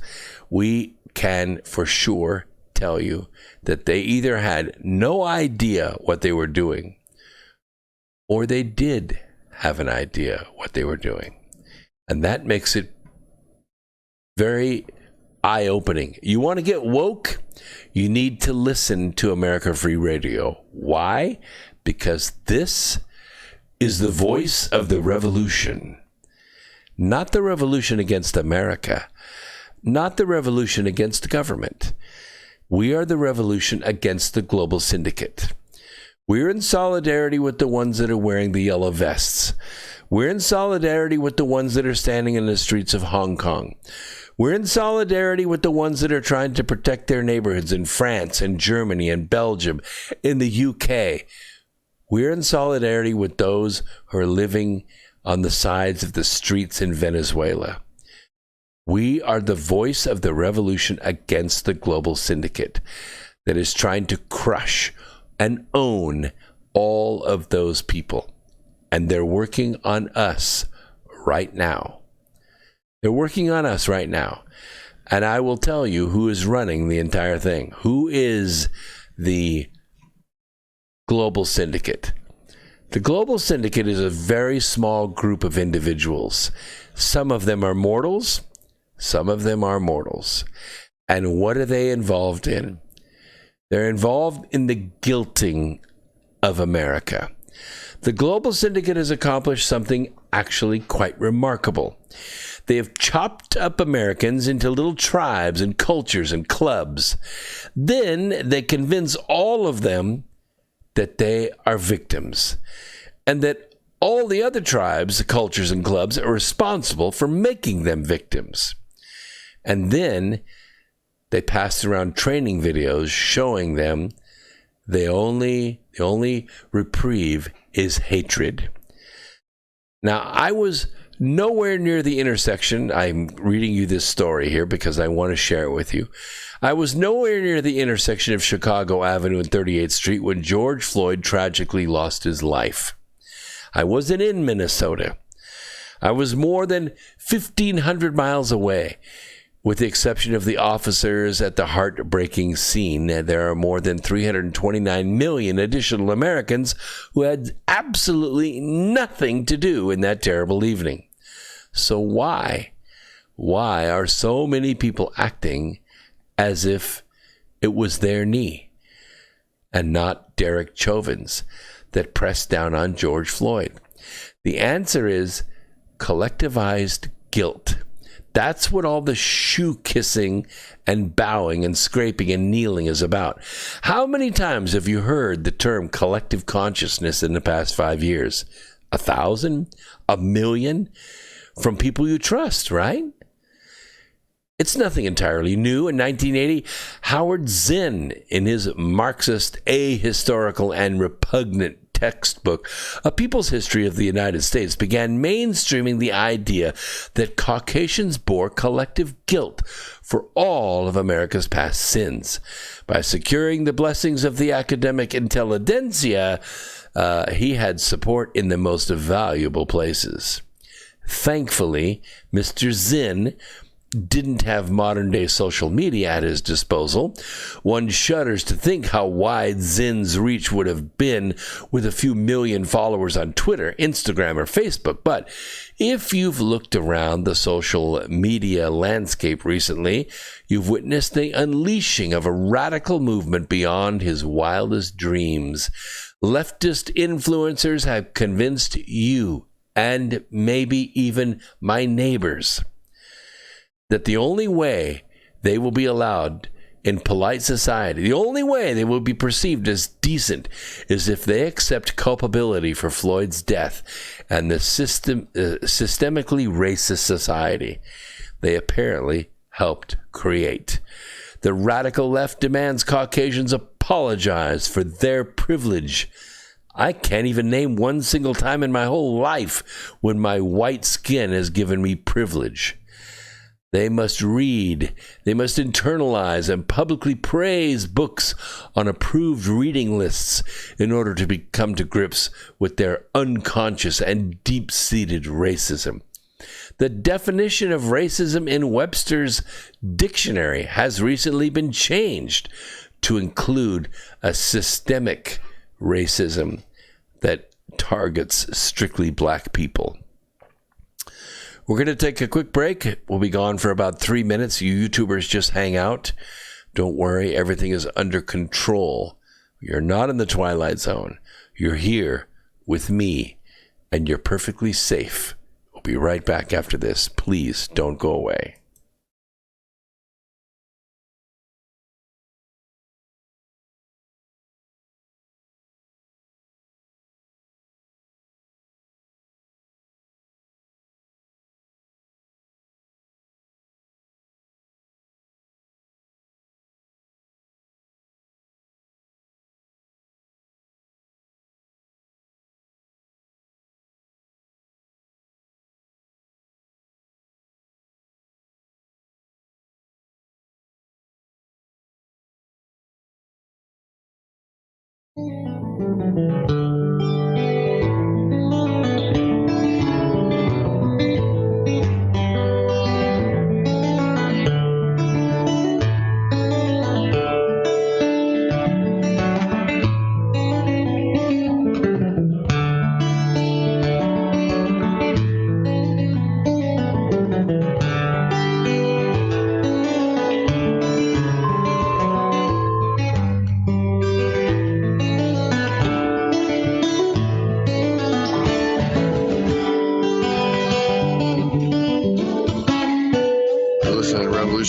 We can for sure tell you that they either had no idea what they were doing, or they did have an idea what they were doing. And that makes it very eye-opening. You want to get woke? You need to listen to America Free Radio. Why? Because this is the voice of the revolution. Not the revolution against America. Not the revolution against government. We are the revolution against the global syndicate. We're in solidarity with the ones that are wearing the yellow vests. We're in solidarity with the ones that are standing in the streets of Hong Kong. We're in solidarity with the ones that are trying to protect their neighborhoods in France and Germany and Belgium, in the UK. We're in solidarity with those who are living on the sides of the streets in Venezuela. We are the voice of the revolution against the global syndicate that is trying to crush and own all of those people. And they're working on us right now. They're working on us right now. And I will tell you who is running the entire thing. Who is the global syndicate? The global syndicate is a very small group of individuals. Some of them are mortals. Some of them are mortals. And what are they involved in? They're involved in the guilting of America. The global syndicate has accomplished something actually quite remarkable. They have chopped up Americans into little tribes and cultures and clubs. Then they convince all of them that they are victims and that all the other tribes, cultures, and clubs are responsible for making them victims. And then they pass around training videos showing them the only reprieve is hatred. Now, I was nowhere near the intersection. I'm reading you this story here because I want to share it with you. I was nowhere near the intersection of Chicago Avenue and 38th Street when George Floyd tragically lost his life. I wasn't in Minnesota. I was more than 1,500 miles away. With the exception of the officers at the heartbreaking scene, there are more than 329 million additional Americans who had absolutely nothing to do in that terrible evening. So why are so many people acting as if it was their knee and not Derek Chauvin's that pressed down on George Floyd? The answer is collectivized guilt. That's what all the shoe kissing and bowing and scraping and kneeling is about. How many times have you heard the term collective consciousness in the past 5 years? 1,000? 1,000,000? From people you trust, right? It's nothing entirely new. In 1980, Howard Zinn, in his Marxist, ahistorical, and repugnant textbook, A People's History of the United States, began mainstreaming the idea that Caucasians bore collective guilt for all of America's past sins. By securing the blessings of the academic intelligentsia, he had support in the most valuable places. Thankfully, Mr. Zinn didn't have modern-day social media at his disposal. One shudders to think how wide Zinn's reach would have been with a few million followers on Twitter, Instagram, or Facebook. But if you've looked around the social media landscape recently, you've witnessed the unleashing of a radical movement beyond his wildest dreams. Leftist influencers have convinced you, and maybe even my neighbors, that the only way they will be allowed in polite society, the only way they will be perceived as decent, is if they accept culpability for Floyd's death and the systemically racist society they apparently helped create. The radical left demands Caucasians apologize for their privilege. I can't even name one single time in my whole life when my white skin has given me privilege. They must read, they must internalize and publicly praise books on approved reading lists in order to come to grips with their unconscious and deep-seated racism. The definition of racism in Webster's dictionary has recently been changed to include a systemic racism that targets strictly black people. We're going to take a quick break. We'll be gone for about 3 minutes. You YouTubers just hang out. Don't worry, everything is under control. You're not in the Twilight Zone. You're here with me, and you're perfectly safe. We'll be right back after this. Please don't go away.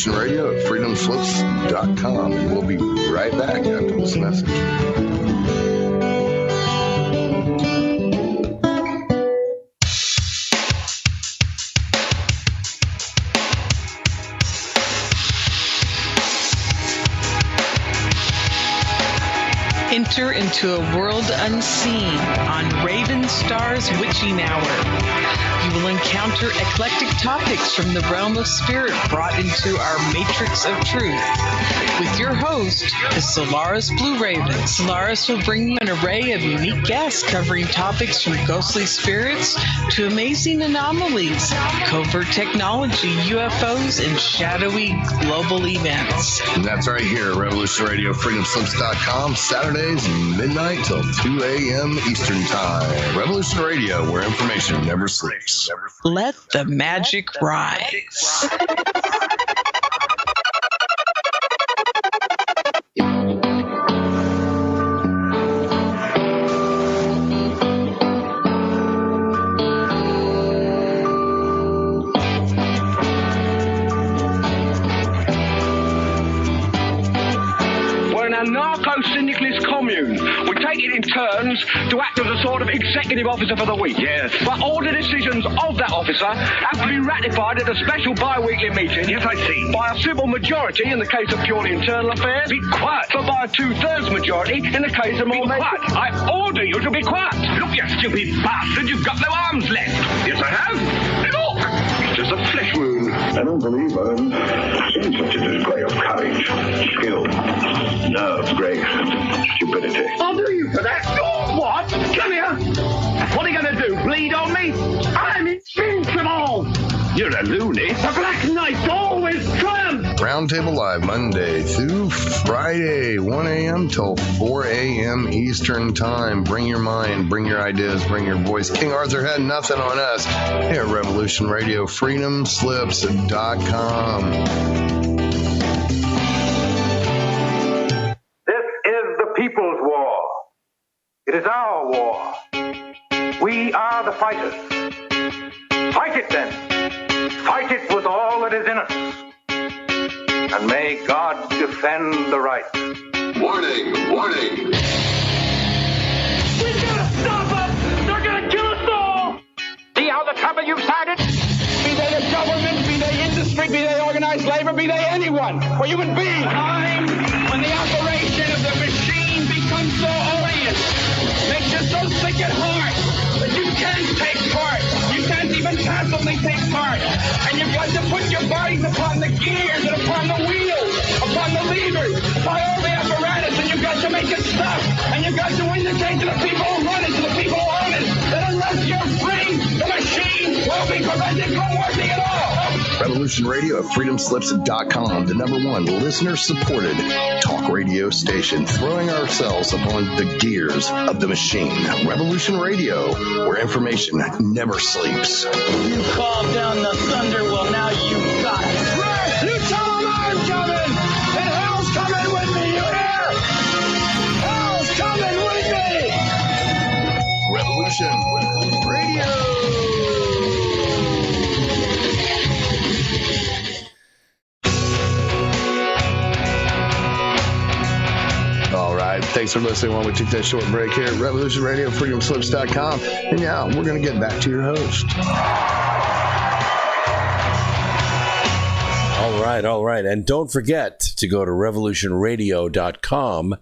Revolution Radio at freedomslips.com. And we'll be right back after this message. Enter into a world unseen on Raven Star's Witching Hour. You will encounter eclectic topics from the realm of spirit brought into our matrix of truth. With your host, the Solaris Blue Raven. Solaris will bring you an array of unique guests covering topics from ghostly spirits to amazing anomalies, covert technology, UFOs, and shadowy global events. And that's right here at Revolution Radio, freedomslips.com, Saturdays, midnight till 2 a.m. Eastern Time. Revolution Radio, where information never sleeps. Let the magic rise. Narco-syndicalist commune. We take it in turns to act as a sort of executive officer for the week. Yes. But all the decisions of that officer have to be ratified at a special bi-weekly meeting. Yes, I see. By a simple majority in the case of purely internal affairs. Be quiet. But by a 2/3 majority in the case of more... Be quiet. I order you to be quiet. Look, you stupid bastard, you've got no arms left. Yes, I have. Look. It's just a flesh wound. I don't believe I've seen such a display of courage, skill, nerve, grace, and stupidity. I'll do you for that. Oh, what? Come here. What are you going to do, bleed on me? I'm invincible. You're a loony. The Black Knight always triumphs. Roundtable Live, Monday through Friday, 1 a.m. till 4 a.m. Eastern Time. Bring your mind, bring your ideas, bring your voice. King Arthur had nothing on us here at Revolution Radio, freedomslips.com. This is the people's war. It is our war. We are the fighters. Fight it then. Fight it with all that is in us. And may God defend the right. Warning, warning. We've got to stop them. They're going to kill us all. See how the trouble you've started? Be they the government, be they industry, be they organized labor, be they anyone, or human beings. Time when the operation of the machine becomes so odious, makes you so sick at heart that you can't take part. You can't even passively take part. And you've got to put your bodies upon the gears and upon the wheels, upon the levers, upon all the apparatus, and you've got to make it stop. And you've got to indicate to the people who run it, to the people who own it, that unless you're free, the machine will be prevented from working at all. Revolution Radio at freedomslips.com, the #1 listener-supported talk radio station, throwing ourselves upon the gears of the machine. Revolution Radio, where information never sleeps. You called down the thunder, well now you got it. Right, you tell them I'm coming, and hell's coming with me, you hear? Hell's coming with me! Revolution Radio. All right, thanks for listening while we took that short break here at Revolution Radio, freedomslips.com. And now we're going to get back to your host. All right. And don't forget to go to revolutionradio.com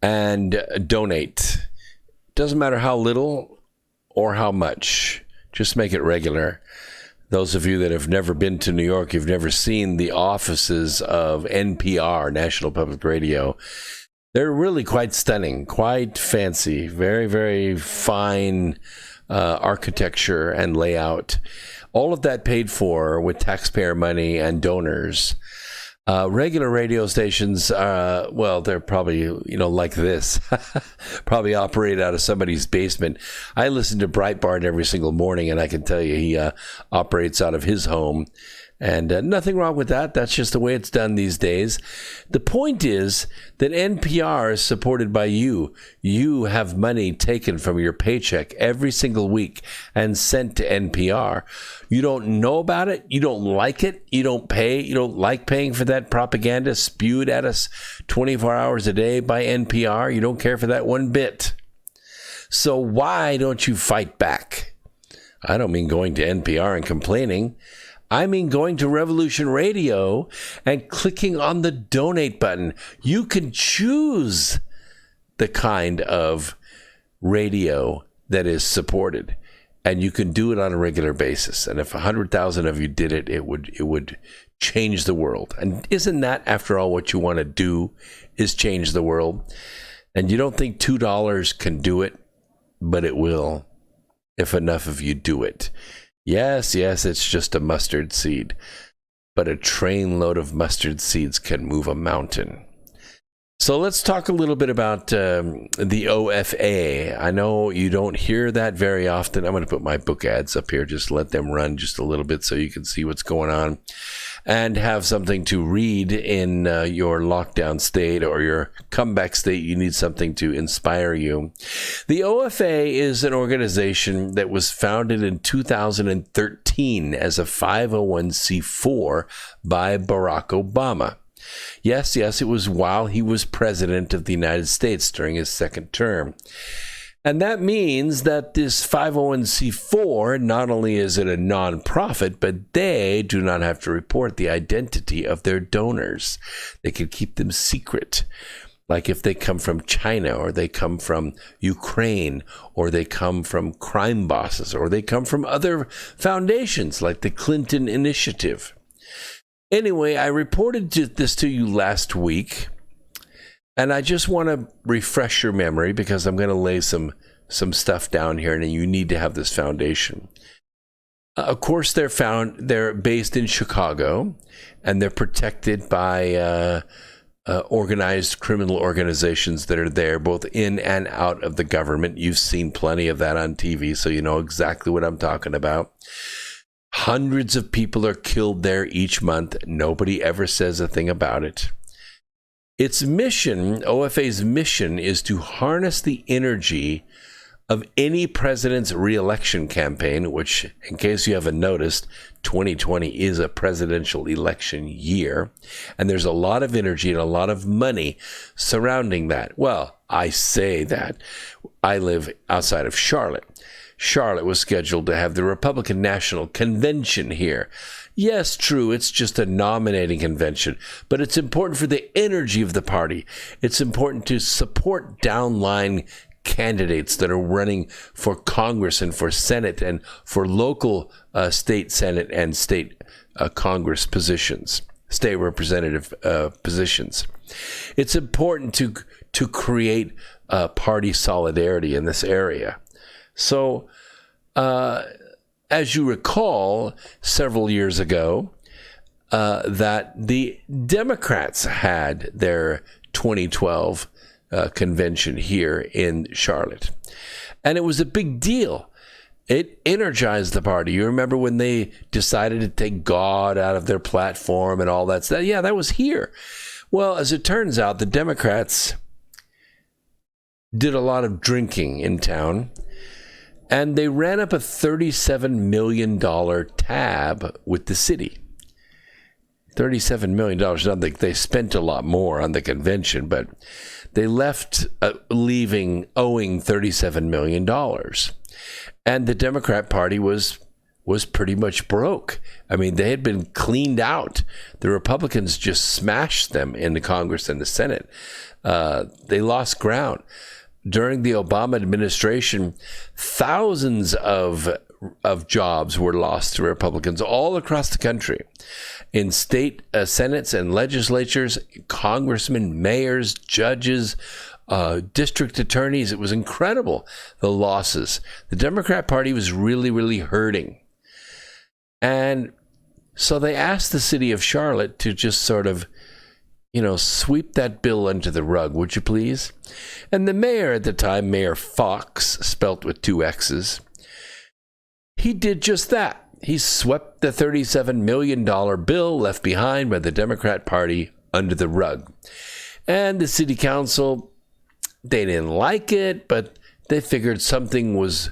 and donate. Doesn't matter how little or how much. Just make it regular. Those of you that have never been to New York, you've never seen the offices of NPR, National Public Radio. They're really quite stunning, quite fancy, very, very fine architecture and layout. All of that paid for with taxpayer money and donors. Regular radio stations, well, they're probably, like this, probably operate out of somebody's basement. I listen to Breitbart every single morning, and I can tell you he operates out of his home. And nothing wrong with that. That's just the way it's done these days. The point is that NPR is supported by you. You have money taken from your paycheck every single week and sent to NPR. You don't know about it. You don't like it. You don't pay. You don't like paying for that propaganda spewed at us 24 hours a day by NPR. You don't care for that one bit. So why don't you fight back? I don't mean going to NPR and complaining. I mean going to Revolution Radio and clicking on the donate button. You can choose the kind of radio that is supported, and you can do it on a regular basis. And if 100,000 of you did it, it would change the world. And isn't that, after all, what you want to do, is change the world? And you don't think $2 can do it, but it will if enough of you do it. Yes, it's just a mustard seed, but a trainload of mustard seeds can move a mountain. So let's talk a little bit about the OFA. I know you don't hear that very often. I'm going to put my book ads up here, just let them run just a little bit so you can see what's going on and have something to read in your lockdown state or your comeback state. You need something to inspire you. The OFA is an organization that was founded in 2013 as a 501c4 by Barack Obama. Yes, it was while he was president of the United States during his second term. And that means that this 501c4, not only is it a nonprofit, but they do not have to report the identity of their donors. They can keep them secret. Like if they come from China, or they come from Ukraine, or they come from crime bosses, or they come from other foundations like the Clinton Initiative. Anyway, I reported this to you last week, and I just want to refresh your memory because I'm going to lay some stuff down here, and you need to have this foundation. Of course, they're based in Chicago, and they're protected by organized criminal organizations that are there, both in and out of the government. You've seen plenty of that on TV, so you know exactly what I'm talking about. Hundreds of people are killed there each month. Nobody ever says a thing about it. Its mission, OFA's mission, is to harness the energy of any president's re-election campaign, which, in case you haven't noticed, 2020 is a presidential election year, and there's a lot of energy and a lot of money surrounding that. Well, I say that. I live outside of Charlotte. Charlotte was scheduled to have the Republican National Convention here. Yes, true, it's just a nominating convention, but it's important for the energy of the party. It's important to support downline candidates that are running for Congress and for Senate and for local state Senate and state Congress positions, state representative positions. It's important to create party solidarity in this area. So, as you recall, several years ago, that the Democrats had their 2012 convention here in Charlotte. And it was a big deal. It energized the party. You remember when they decided to take God out of their platform and all that stuff? Yeah, that was here. Well, as it turns out, the Democrats did a lot of drinking in town. And they ran up a $37 million tab with the city. $37 million. Now, they spent a lot more on the convention, but they left owing $37 million. And the Democrat Party was pretty much broke. I mean, they had been cleaned out. The Republicans just smashed them in the Congress and the Senate. They lost ground. During the Obama administration, thousands of jobs were lost to Republicans all across the country. In state senates and legislatures, congressmen, mayors, judges, district attorneys. It was incredible, the losses. The Democrat Party was really, really hurting. And so they asked the city of Charlotte to just sort of, sweep that bill under the rug, would you please? And the mayor at the time, Mayor Fox, spelt with two X's, he did just that. he swept the $37 million bill left behind by the Democrat Party under the rug. And the city council, they didn't like it, but they figured something was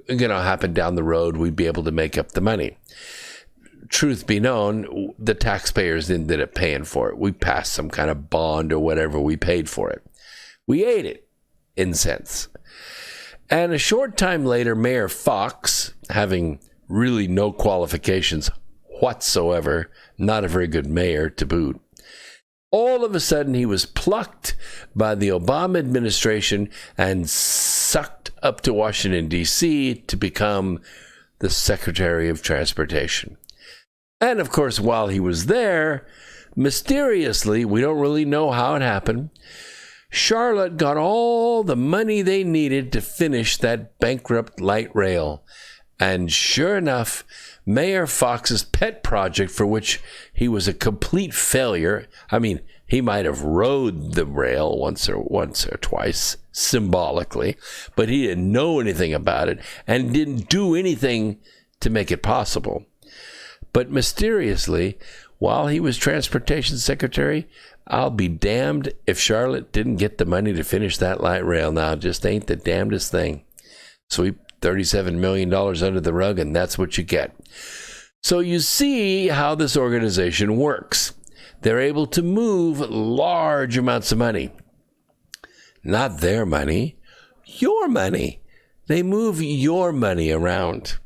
going to happen down the road. We'd be able to make up the money. Truth be known, the taxpayers ended up paying for it. We passed some kind of bond or whatever. We paid for it. We ate it in cents. And a short time later, Mayor Fox, having really no qualifications whatsoever, not a very good mayor to boot, all of a sudden he was plucked by the Obama administration and sucked up to Washington, D.C. to become the Secretary of Transportation. And of course, while he was there, mysteriously, we don't really know how it happened, Charlotte got all the money they needed to finish that bankrupt light rail. And sure enough, Mayor Fox's pet project, for which he was a complete failure, I mean, he might have rode the rail once or twice, symbolically, but he didn't know anything about it and didn't do anything to make it possible. But mysteriously, while he was transportation secretary, I'll be damned if Charlotte didn't get the money to finish that light rail. Now, it just ain't the damnedest thing. Sweep $37 million under the rug, and that's what you get. So you see how this organization works. They're able to move large amounts of money. Not their money, your money. They move your money around.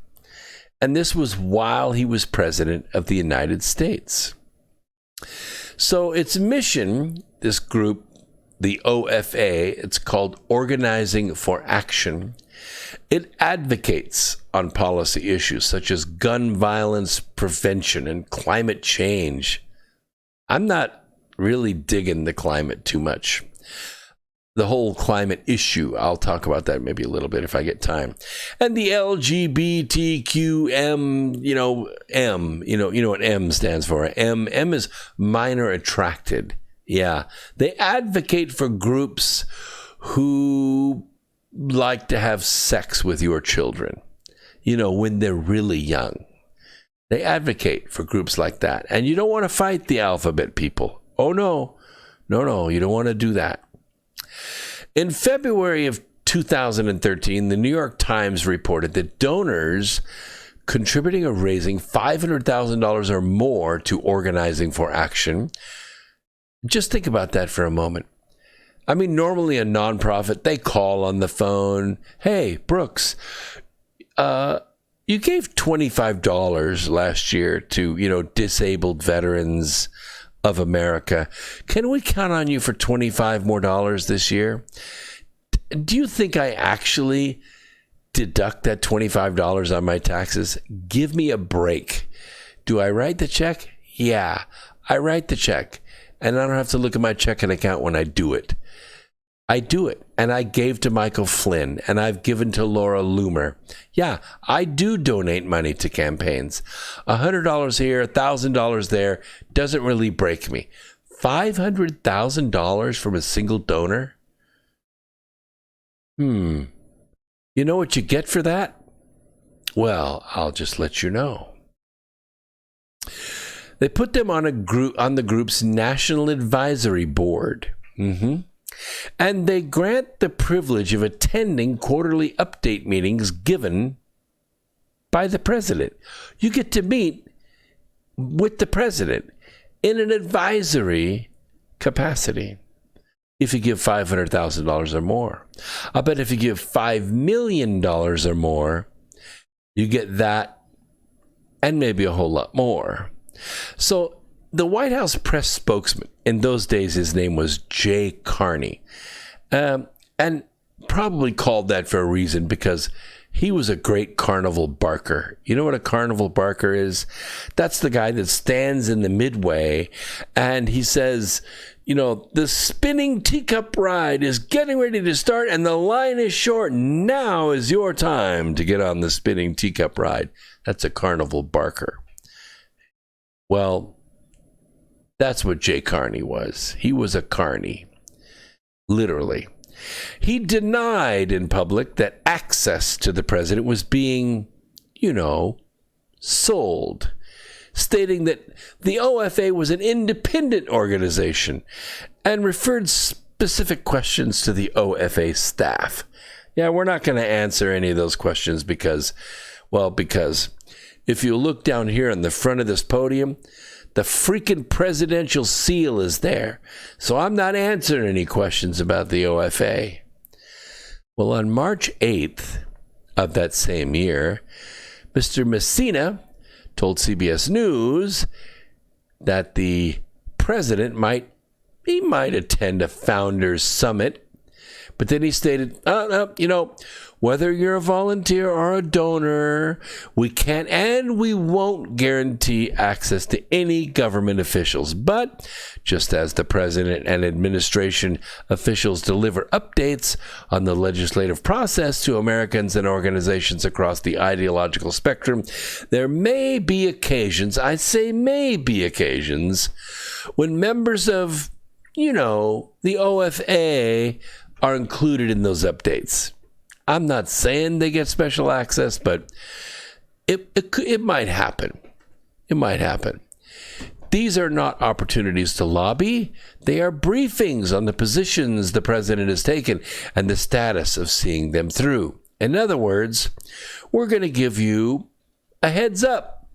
And this was while he was president of the United States. So its mission, this group, the OFA, it's called Organizing for Action. It advocates on policy issues such as gun violence prevention and climate change. I'm not really digging the climate too much. The whole climate issue, I'll talk about that maybe a little bit if I get time. And the LGBTQM, M, you know what M stands for. M is minor attracted. Yeah. They advocate for groups who like to have sex with your children, when they're really young. They advocate for groups like that. And you don't want to fight the alphabet people. Oh, no. No, you don't want to do that. In February of 2013, the New York Times reported that donors contributing or raising $500,000 or more to Organizing for Action. Just think about that for a moment. I mean, normally a nonprofit, they call on the phone. Hey, Brooks, you gave $25 last year to, disabled veterans of America. Can we count on you for $25 more this year? Do you think I actually deduct that $25 on my taxes? Give me a break. Do I write the check? Yeah, I write the check. And I don't have to look at my checking account when I do it. I do it. And I gave to Michael Flynn, and I've given to Laura Loomer. Yeah, I do donate money to campaigns. $100 here, $1,000 there doesn't really break me. $500,000 from a single donor? You know what you get for that? Well, I'll just let you know. They put them on the group's National Advisory Board. And they grant the privilege of attending quarterly update meetings given by the president. You get to meet with the president in an advisory capacity if you give $500,000 or more. I bet if you give $5 million or more, you get that and maybe a whole lot more. So the White House press spokesman, in those days his name was Jay Carney, and probably called that for a reason because he was a great carnival barker. You know what a carnival barker is? That's the guy that stands in the midway and he says, the spinning teacup ride is getting ready to start and the line is short. Now is your time to get on the spinning teacup ride. That's a carnival barker. Well, that's what Jay Carney was. He was a carny, literally. He denied in public that access to the president was being, sold, stating that the OFA was an independent organization and referred specific questions to the OFA staff. Yeah, we're not going to answer any of those questions because if you look down here on the front of this podium, the freaking presidential seal is there. So I'm not answering any questions about the OFA. Well, on March 8th of that same year, Mr. Messina told CBS News that the president might attend a founders summit, but then he stated, whether you're a volunteer or a donor, we can't and we won't guarantee access to any government officials. But just as the president and administration officials deliver updates on the legislative process to Americans and organizations across the ideological spectrum, there may be occasions, I say may be occasions, when members of, the OFA are included in those updates. I'm not saying they get special access, but it might happen. It might happen. These are not opportunities to lobby. They are briefings on the positions the president has taken and the status of seeing them through. In other words, we're going to give you a heads up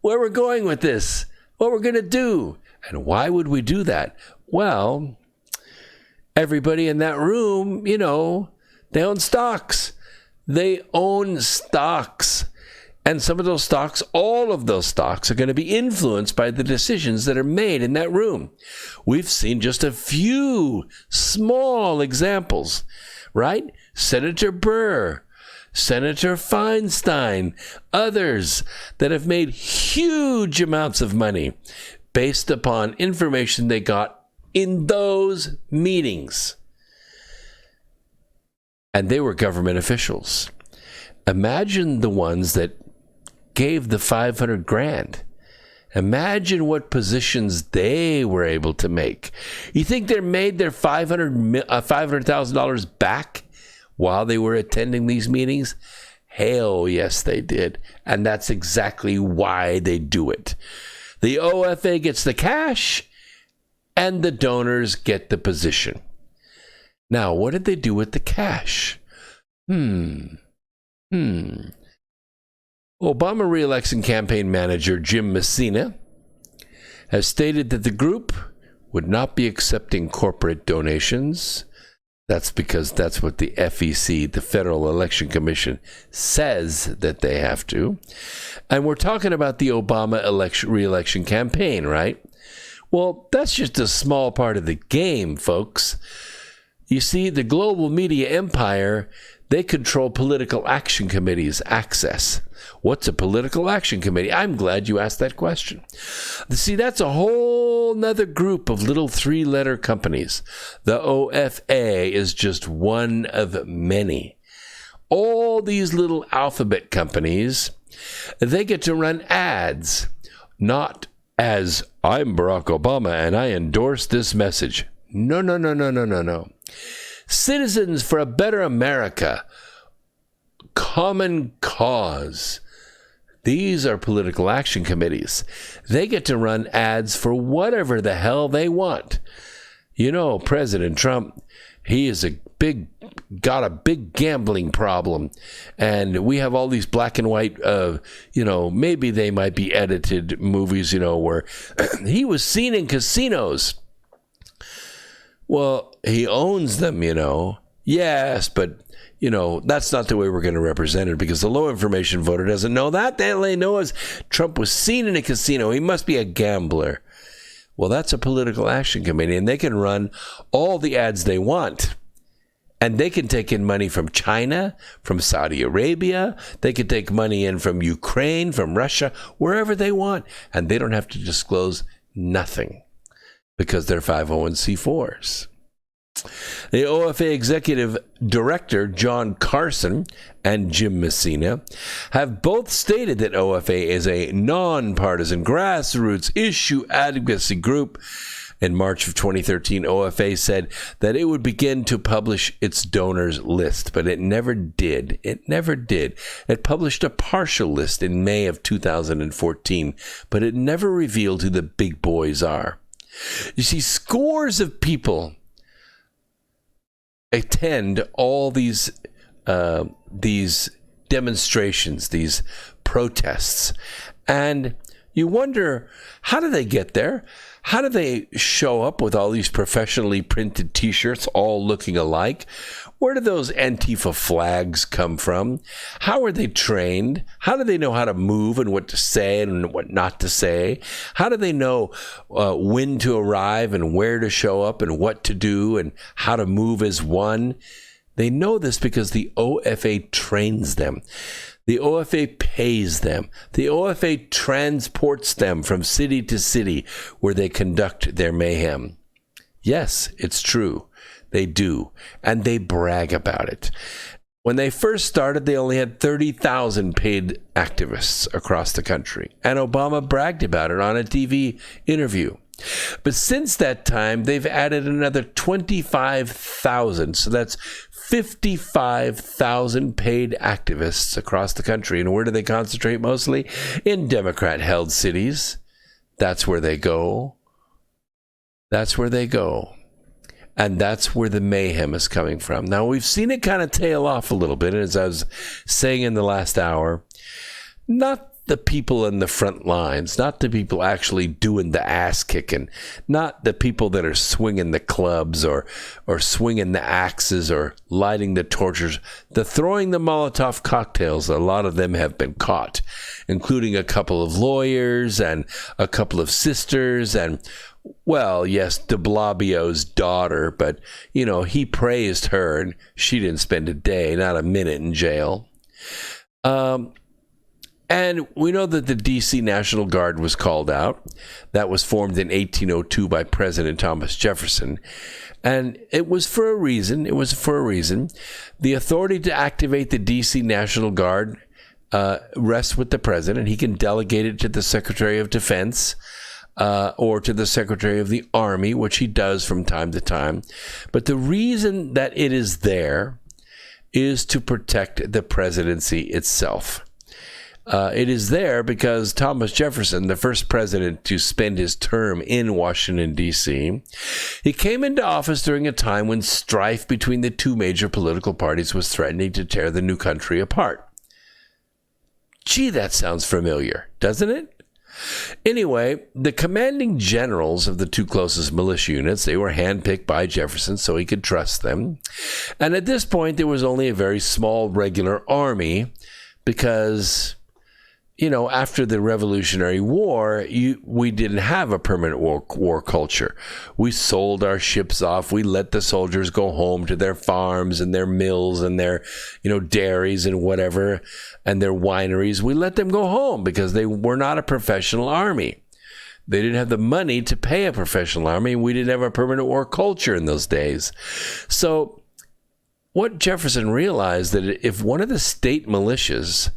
where we're going with this, what we're going to do. And why would we do that? Well, everybody in that room, they own stocks. They own stocks. And some of those stocks, all of those stocks, are going to be influenced by the decisions that are made in that room. We've seen just a few small examples, right? Senator Burr, Senator Feinstein, others that have made huge amounts of money based upon information they got in those meetings. And they were government officials. Imagine the ones that gave the $500,000. Imagine what positions they were able to make. You think they made their $500,000 back while they were attending these meetings? Hell yes, they did. And that's exactly why they do it. The OFA gets the cash, and the donors get the position. Now, what did they do with the cash? Obama re-election campaign manager Jim Messina has stated that the group would not be accepting corporate donations. That's because that's what the FEC, the Federal Election Commission, says that they have to. And we're talking about the Obama re-election campaign, right? Well, that's just a small part of the game, folks. You see, the global media empire, they control political action committees' access. What's a political action committee? I'm glad you asked that question. See, that's a whole nother group of little three-letter companies. The OFA is just one of many. All these little alphabet companies, they get to run ads, not as I'm Barack Obama and I endorse this message. No. Citizens for a Better America. Common Cause. These are political action committees. They get to run ads for whatever the hell they want. President Trump, he is got a big gambling problem. And we have all these black and white, maybe they might be edited movies, where he was seen in casinos. Well, he owns them, Yes, but, that's not the way we're going to represent it because the low information voter doesn't know that. They know is Trump was seen in a casino. He must be a gambler. Well, that's a political action committee, and they can run all the ads they want. And they can take in money from China, from Saudi Arabia. They can take money in from Ukraine, from Russia, wherever they want. And they don't have to disclose nothing because they're 501c4s. The OFA executive director, John Carson, and Jim Messina have both stated that OFA is a nonpartisan grassroots issue advocacy group In March of 2013, OFA said that it would begin to publish its donors list, but it never did. It never did. It published a partial list in May of 2014, but it never revealed who the big boys are. You see, scores of people attend all these demonstrations, these protests, and you wonder, how do they get there? How do they show up with all these professionally printed T-shirts all looking alike? Where do those Antifa flags come from? How are they trained? How do they know how to move and what to say and what not to say? How do they know when to arrive and where to show up and what to do and how to move as one? They know this because the OFA trains them. The OFA pays them. The OFA transports them from city to city where they conduct their mayhem. Yes, it's true. They do. And they brag about it. When they first started, they only had 30,000 paid activists across the country. And Obama bragged about it on a TV interview. But since that time, they've added another 25,000. So that's 55,000 paid activists across the country. And where do they concentrate mostly? In Democrat-held cities. That's where they go. That's where they go. And that's where the mayhem is coming from. Now, we've seen it kind of tail off a little bit. As I was saying in the last hour, not the people in the front lines, not the people actually doing the ass kicking, not the people that are swinging the clubs or swinging the axes or lighting the torches, the throwing the Molotov cocktails. A lot of them have been caught, including a couple of lawyers and a couple of sisters and, well, yes, de Blasio's daughter, but, you know, he praised her and she didn't spend a day, not a minute in jail. And we know that the D.C. National Guard was called out. That was formed in 1802 by President Thomas Jefferson. And it was for a reason. It was for a reason. The authority to activate the D.C. National Guard rests with the president. He can delegate it to the Secretary of Defense or to the Secretary of the Army, which he does from time to time. But the reason that it is there is to protect the presidency itself. It is there because Thomas Jefferson, the first president to spend his term in Washington, D.C., he came into office during a time when strife between the two major political parties was threatening to tear the new country apart. Gee, that sounds familiar, doesn't it? Anyway, the commanding generals of the two closest militia units, they were handpicked by Jefferson so he could trust them. And at this point, there was only a very small regular army because, you know, after the Revolutionary War, we didn't have a permanent war culture. We sold our ships off. We let the soldiers go home to their farms and their mills and their, dairies and whatever, and their wineries. We let them go home because they were not a professional army. They didn't have the money to pay a professional army. We didn't have a permanent war culture in those days. So what Jefferson realized that if one of the state militias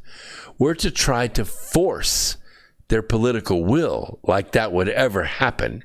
were to try to force their political will, like that would ever happen,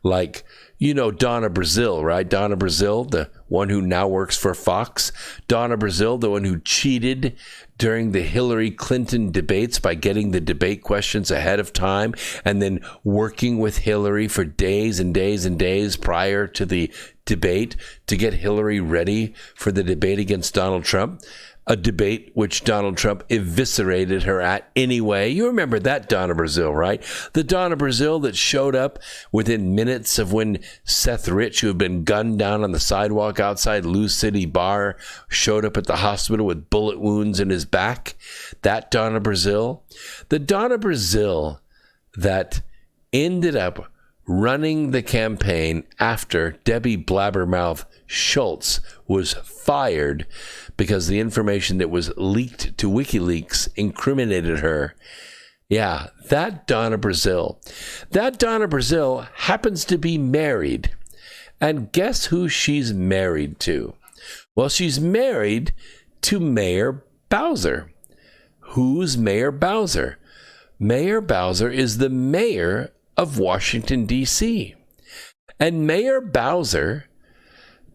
like, Donna Brazile, right? Donna Brazile, the one who now works for Fox. Donna Brazile, the one who cheated during the Hillary Clinton debates by getting the debate questions ahead of time and then working with Hillary for days and days and days prior to the debate to get Hillary ready for the debate against Donald Trump. A debate which Donald Trump eviscerated her at anyway. You remember that Donna Brazile, right? The Donna Brazile that showed up within minutes of when Seth Rich, who had been gunned down on the sidewalk outside Lou City Bar, showed up at the hospital with bullet wounds in his back. That Donna Brazile. The Donna Brazile that ended up running the campaign after Debbie Blabbermouth Schultz was fired because the information that was leaked to WikiLeaks incriminated her. Yeah, that Donna Brazile. That Donna Brazile happens to be married. And guess who she's married to? Well, she's married to Mayor Bowser. Who's Mayor Bowser? Mayor Bowser is the mayor of Washington, D.C. And Mayor Bowser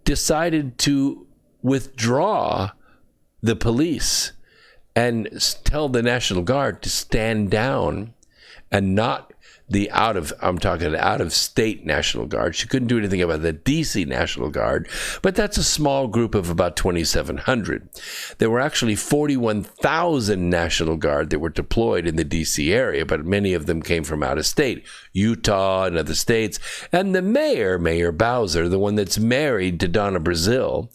decided to withdraw the police and tell the National Guard to stand down, and not the out of state National Guard. She couldn't do anything about the DC National Guard, but that's a small group of about 2,700. There were actually 41,000 National Guard that were deployed in the DC area, but many of them came from out of state, Utah and other states. And the Mayor Bowser, the one that's married to Donna Brazile,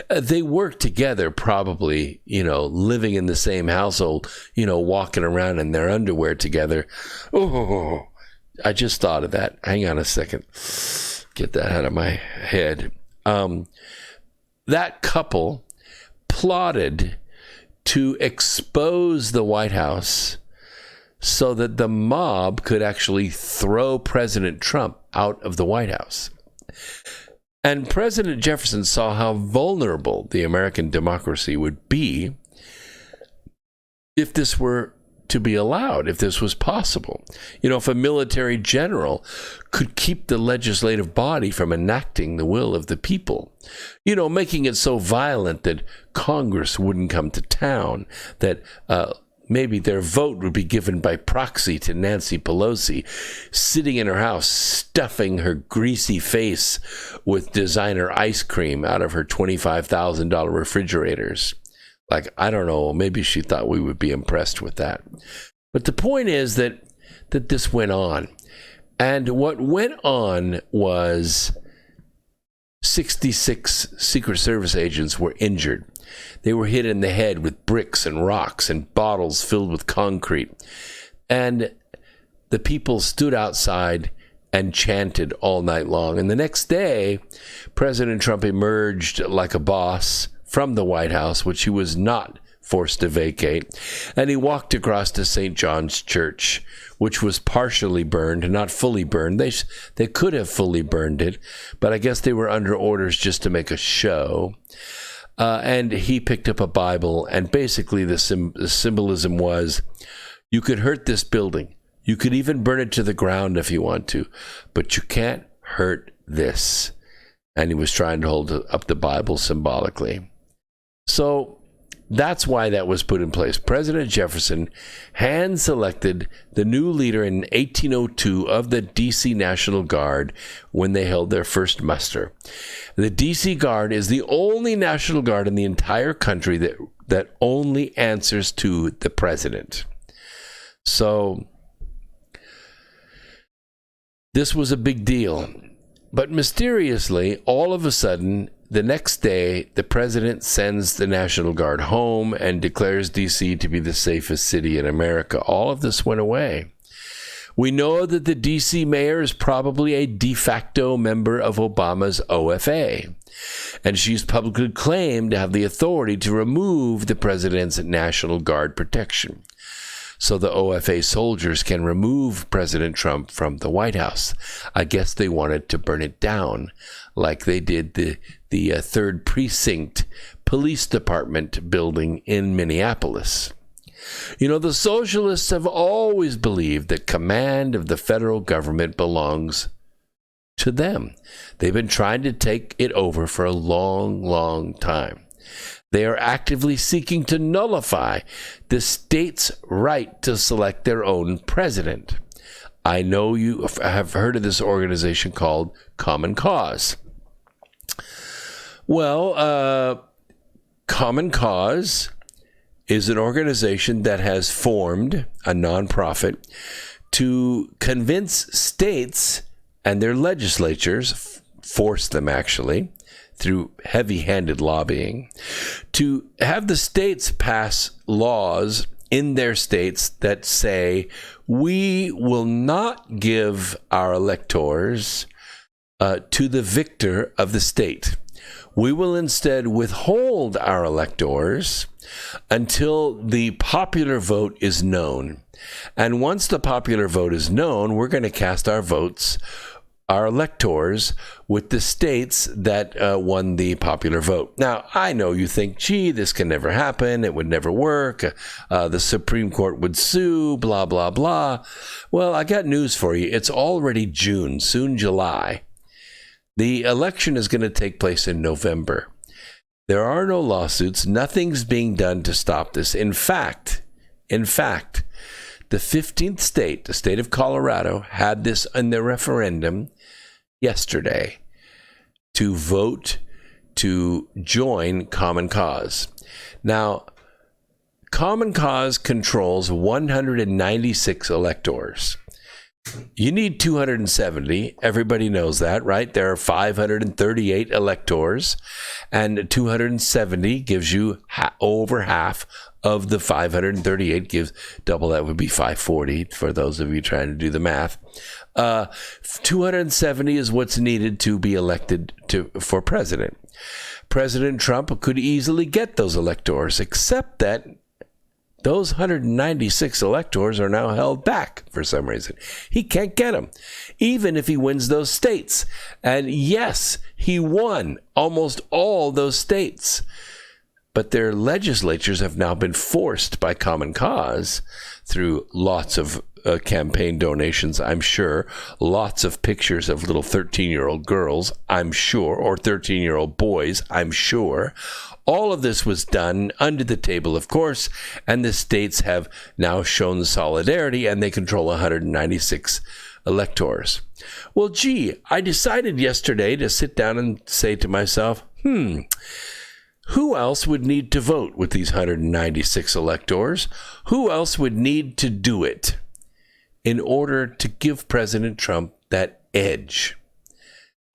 they worked together, probably, living in the same household, walking around in their underwear together. Oh, I just thought of that. Hang on a second. Get that out of my head. That couple plotted to expose the White House so that the mob could actually throw President Trump out of the White House. And President Jefferson saw how vulnerable the American democracy would be if this were to be allowed, if this was possible. If a military general could keep the legislative body from enacting the will of the people, making it so violent that Congress wouldn't come to town, that maybe their vote would be given by proxy to Nancy Pelosi, sitting in her house, stuffing her greasy face with designer ice cream out of her $25,000 refrigerators. I don't know, maybe she thought we would be impressed with that. But the point is that this went on. And what went on was 66 Secret Service agents were injured. They were hit in the head with bricks and rocks and bottles filled with concrete. And the people stood outside and chanted all night long. And the next day, President Trump emerged like a boss from the White House, which he was not forced to vacate, and he walked across to St. John's Church, which was partially burned, not fully burned. They could have fully burned it, but I guess they were under orders just to make a show. And he picked up a Bible, and basically the symbolism was, you could hurt this building. You could even burn it to the ground if you want to, but you can't hurt this. And he was trying to hold up the Bible symbolically. So that's why that was put in place. President Jefferson hand-selected the new leader in 1802 of the D.C. National Guard when they held their first muster. The D.C. Guard is the only National Guard in the entire country that only answers to the president. So this was a big deal. But mysteriously, all of a sudden, the next day, the president sends the National Guard home and declares D.C. to be the safest city in America. All of this went away. We know that the D.C. mayor is probably a de facto member of Obama's OFA, and she's publicly claimed to have the authority to remove the president's National Guard protection. So the OFA soldiers can remove President Trump from the White House. I guess they wanted to burn it down, like they did the 3rd Precinct Police Department building in Minneapolis. The socialists have always believed that command of the federal government belongs to them. They've been trying to take it over for a long, long time. They are actively seeking to nullify the state's right to select their own president. I know you have heard of this organization called Common Cause. Well, Common Cause is an organization that has formed, a nonprofit, to convince states and their legislatures, force them actually, through heavy-handed lobbying, to have the states pass laws in their states that say, we will not give our electors to the victor of the state. We will instead withhold our electors until the popular vote is known. And once the popular vote is known, we're going to cast our votes, our electors, with the states that won the popular vote. Now, I know you think, gee, this can never happen. It would never work. The Supreme Court would sue, blah, blah, blah. Well, I got news for you. It's already June, soon July. The election is going to take place in November. There are no lawsuits. Nothing's being done to stop this. In fact, the 15th state, the state of Colorado, had this in their referendum yesterday to vote to join Common Cause. Now, Common Cause controls 196 electors. You need 270. Everybody knows that, right? There are 538 electors, and 270 gives you over half of the 538. Gives double that would be 540 for those of you trying to do the math. 270 is what's needed to be elected for president. President Trump could easily get those electors, except that those 196 electors are now held back for some reason. He can't get them, even if he wins those states. And yes, he won almost all those states. But their legislatures have now been forced by Common Cause through lots of campaign donations, I'm sure, lots of pictures of little 13-year-old girls, I'm sure, or 13-year-old boys, I'm sure. All of this was done under the table, of course, and the states have now shown solidarity, and they control 196 electors. Well, gee, I decided yesterday to sit down and say to myself, who else would need to vote with these 196 electors? Who else would need to do it in order to give President Trump that edge?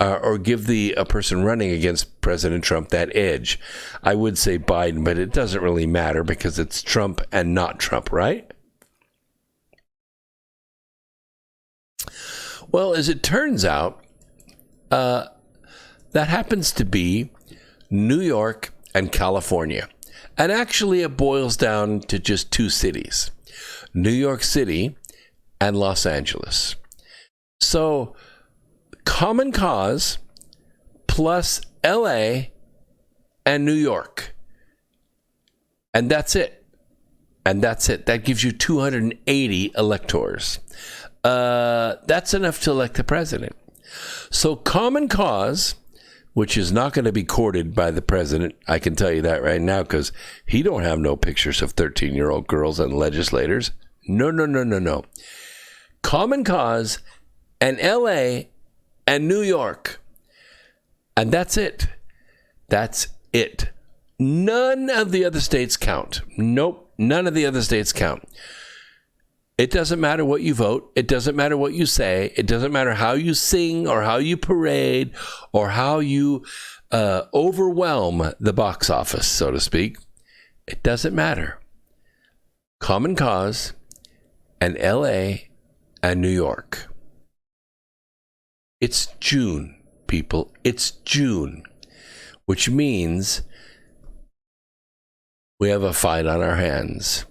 Or give a person running against President Trump that edge. I would say Biden, but it doesn't really matter because it's Trump and not Trump, right? Well, as it turns out, that happens to be New York and California. And actually, it boils down to just two cities, New York City and Los Angeles. So, Common Cause plus LA and New York. And that's it. That gives you 280 electors. That's enough to elect the president. So Common Cause, which is not going to be courted by the president, I can tell you that right now, because he don't have no pictures of 13-year-old girls and legislators. No. Common Cause and LA and New York. And that's it. None of the other states count. Nope, none of the other states count. It doesn't matter what you vote. It doesn't matter what you say. It doesn't matter how you sing or how you parade or how you overwhelm the box office, so to speak. It doesn't matter. Common Cause and LA and New York. It's June, people. It's June, which means we have a fight on our hands.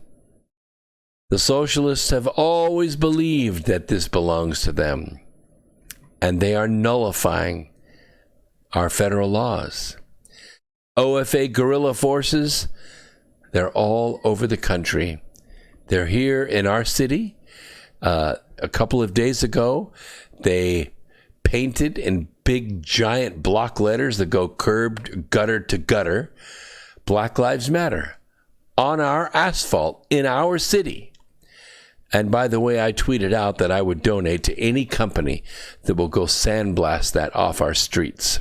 The socialists have always believed that this belongs to them, and they are nullifying our federal laws. OFA guerrilla forces, they're all over the country. They're here in our city. A couple of days ago, they painted in big giant block letters that go curbed gutter to gutter, Black Lives Matter, on our asphalt in our city. And by the way, I tweeted out that I would donate to any company that will go sandblast that off our streets.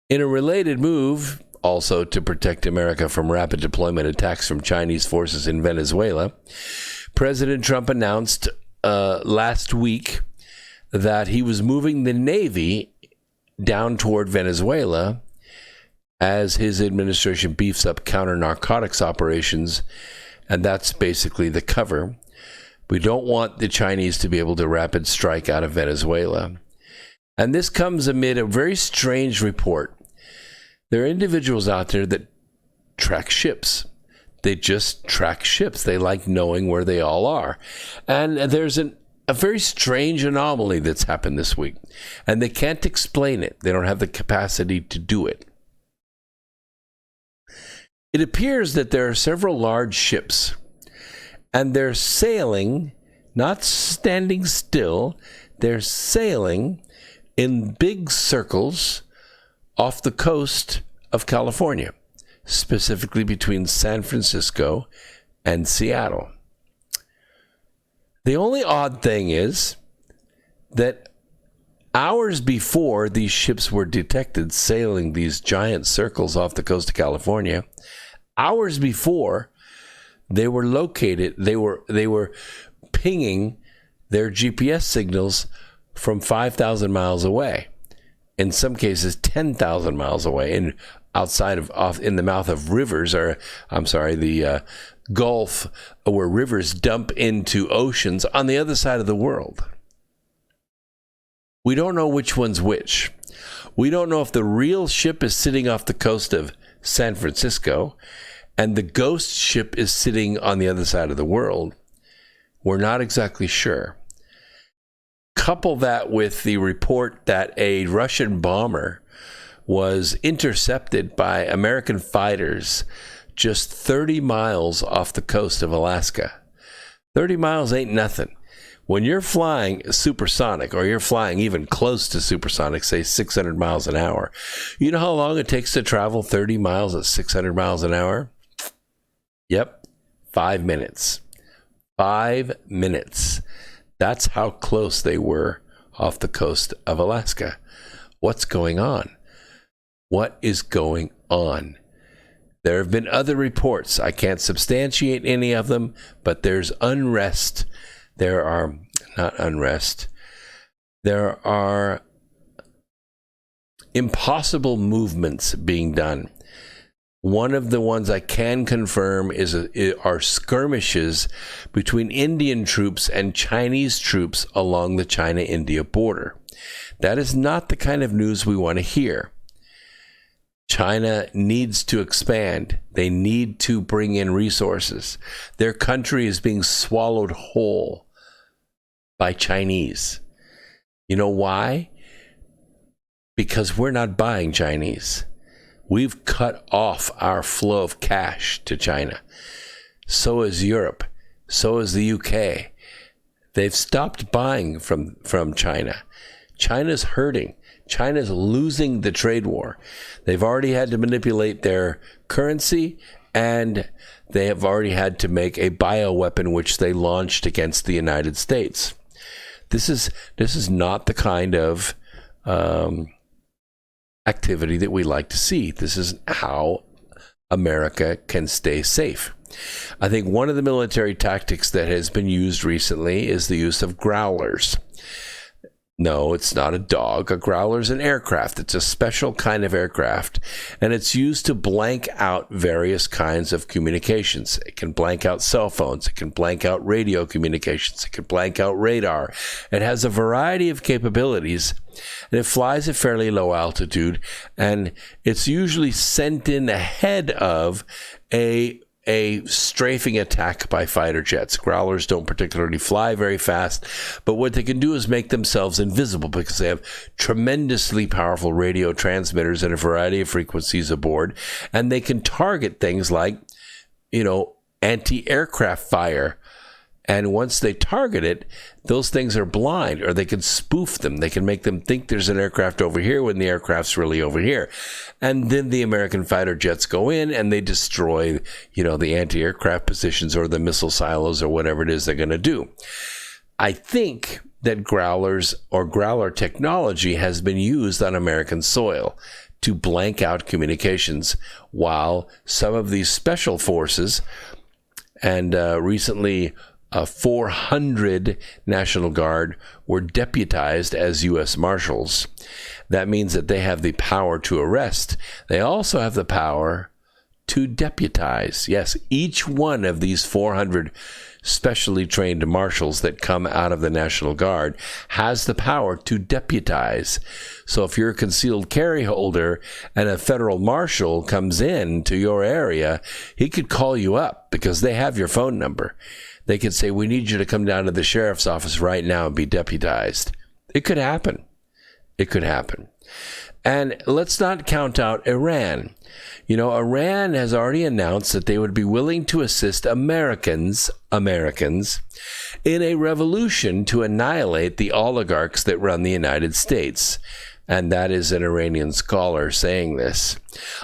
In a related move, also to protect America from rapid deployment attacks from Chinese forces in Venezuela, President Trump announced last week that he was moving the Navy down toward Venezuela as his administration beefs up counter-narcotics operations, and that's basically the cover. We don't want the Chinese to be able to rapid strike out of Venezuela. And this comes amid a very strange report. There are individuals out there that track ships. They just track ships. They like knowing where they all are. And there's a very strange anomaly that's happened this week. And they can't explain it. They don't have the capacity to do it. It appears that there are several large ships, and they're sailing not standing still. They're sailing in big circles off the coast of California, specifically between San Francisco and Seattle. The only odd thing is that hours before these ships were detected sailing these giant circles off the coast of California, hours before they were located, they were pinging their GPS signals from 5,000 miles away. In some cases, 10,000 miles away, and outside of, off in the mouth of rivers, or the Gulf, where rivers dump into oceans on the other side of the world. We don't know which one's which. We don't know if the real ship is sitting off the coast of San Francisco and the ghost ship is sitting on the other side of the world. We're not exactly sure. Couple that with the report that a Russian bomber was intercepted by American fighters just 30 miles off the coast of Alaska. 30 miles ain't nothing. When you're flying supersonic, or you're flying even close to supersonic, say 600 miles an hour, you know how long it takes to travel 30 miles at 600 miles an hour? Yep, 5 minutes. 5 minutes. That's how close they were off the coast of Alaska. What's going on? What is going on? There have been other reports. I can't substantiate any of them, but there's unrest. There are impossible movements being done. One of the ones I can confirm are skirmishes between Indian troops and Chinese troops along the China-India border. That is not the kind of news we want to hear. China needs to expand. They need to bring in resources. Their country is being swallowed whole by Chinese. You know why? Because we're not buying Chinese. We've cut off our flow of cash to China. So is Europe. So is the UK. They've stopped buying from China. China's hurting. China's losing the trade war. They've already had to manipulate their currency, and they have already had to make a bioweapon which they launched against the United States. This is not the kind of activity that we like to see. This is how America can stay safe. I think one of the military tactics that has been used recently is the use of growlers. No, it's not a dog. A growler is an aircraft. It's a special kind of aircraft, and it's used to blank out various kinds of communications. It can blank out cell phones. It can blank out radio communications. It can blank out radar. It has a variety of capabilities, and it flies at fairly low altitude, and it's usually sent in ahead of a strafing attack by fighter jets. Growlers don't particularly fly very fast, but what they can do is make themselves invisible because they have tremendously powerful radio transmitters and a variety of frequencies aboard, and they can target things like, anti-aircraft fire. And once they target it, those things are blind, or they can spoof them. They can make them think there's an aircraft over here when the aircraft's really over here. And then the American fighter jets go in and they destroy, the anti-aircraft positions or the missile silos or whatever it is they're going to do. I think that growlers or growler technology has been used on American soil to blank out communications, while some of these special forces, and recently 400 National Guard were deputized as U.S. Marshals. That means that they have the power to arrest. They also have the power to deputize. Yes, each one of these 400 specially trained marshals that come out of the National Guard has the power to deputize. So if you're a concealed carry holder and a federal marshal comes in to your area, he could call you up because they have your phone number. They could say, we need you to come down to the sheriff's office right now and be deputized. It could happen. It could happen. And let's not count out Iran. You know, Iran has already announced that they would be willing to assist Americans in a revolution to annihilate the oligarchs that run the United States. And that is an Iranian scholar saying this.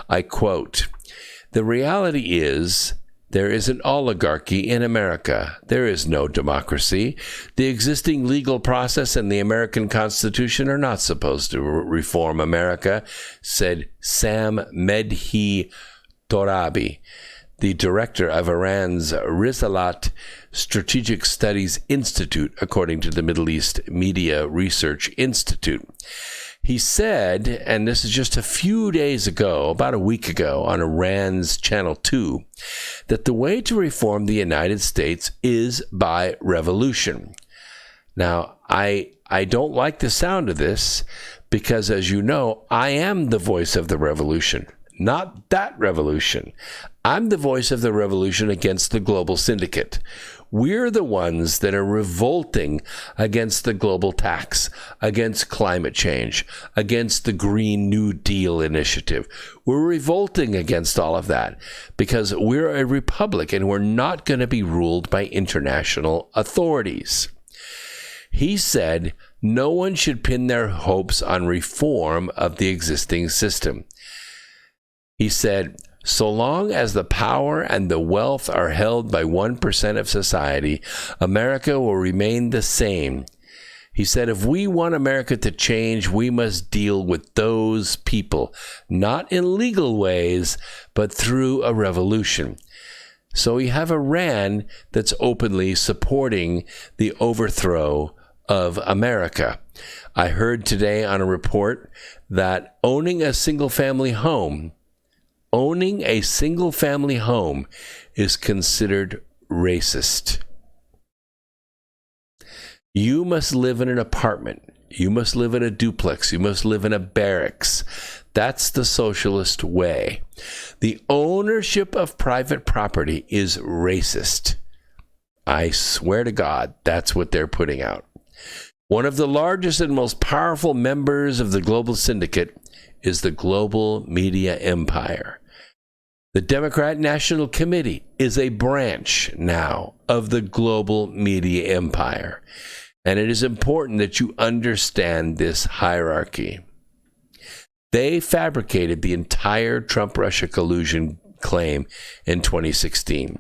I quote, "The reality is there is an oligarchy in America. There is no democracy. The existing legal process and the American Constitution are not supposed to reform America," said Sam Medhi Torabi, the director of Iran's Risalat Strategic Studies Institute, according to the Middle East Media Research Institute. He said, and this is just a few days ago, about a week ago, on Iran's Channel 2, that the way to reform the United States is by revolution. Now, I don't like the sound of this because, as you know, I am the voice of the revolution, not that revolution. I'm the voice of the revolution against the global syndicate. We're the ones that are revolting against the global tax, against climate change, against the Green New Deal initiative. We're revolting against all of that because we're a republic and we're not going to be ruled by international authorities. He said no one should pin their hopes on reform of the existing system. He said, "So long as the power and the wealth are held by 1% of society, America will remain the same." He said, "If we want America to change, we must deal with those people, not in legal ways, but through a revolution." So you have Iran that's openly supporting the overthrow of America. I heard today on a report that owning a single-family home is considered racist. You must live in an apartment. You must live in a duplex. You must live in a barracks. That's the socialist way. The ownership of private property is racist. I swear to God, that's what they're putting out. One of the largest and most powerful members of the global syndicate is the global media empire. The Democrat National Committee is a branch now of the global media empire. And it is important that you understand this hierarchy. They fabricated the entire Trump-Russia collusion claim in 2016.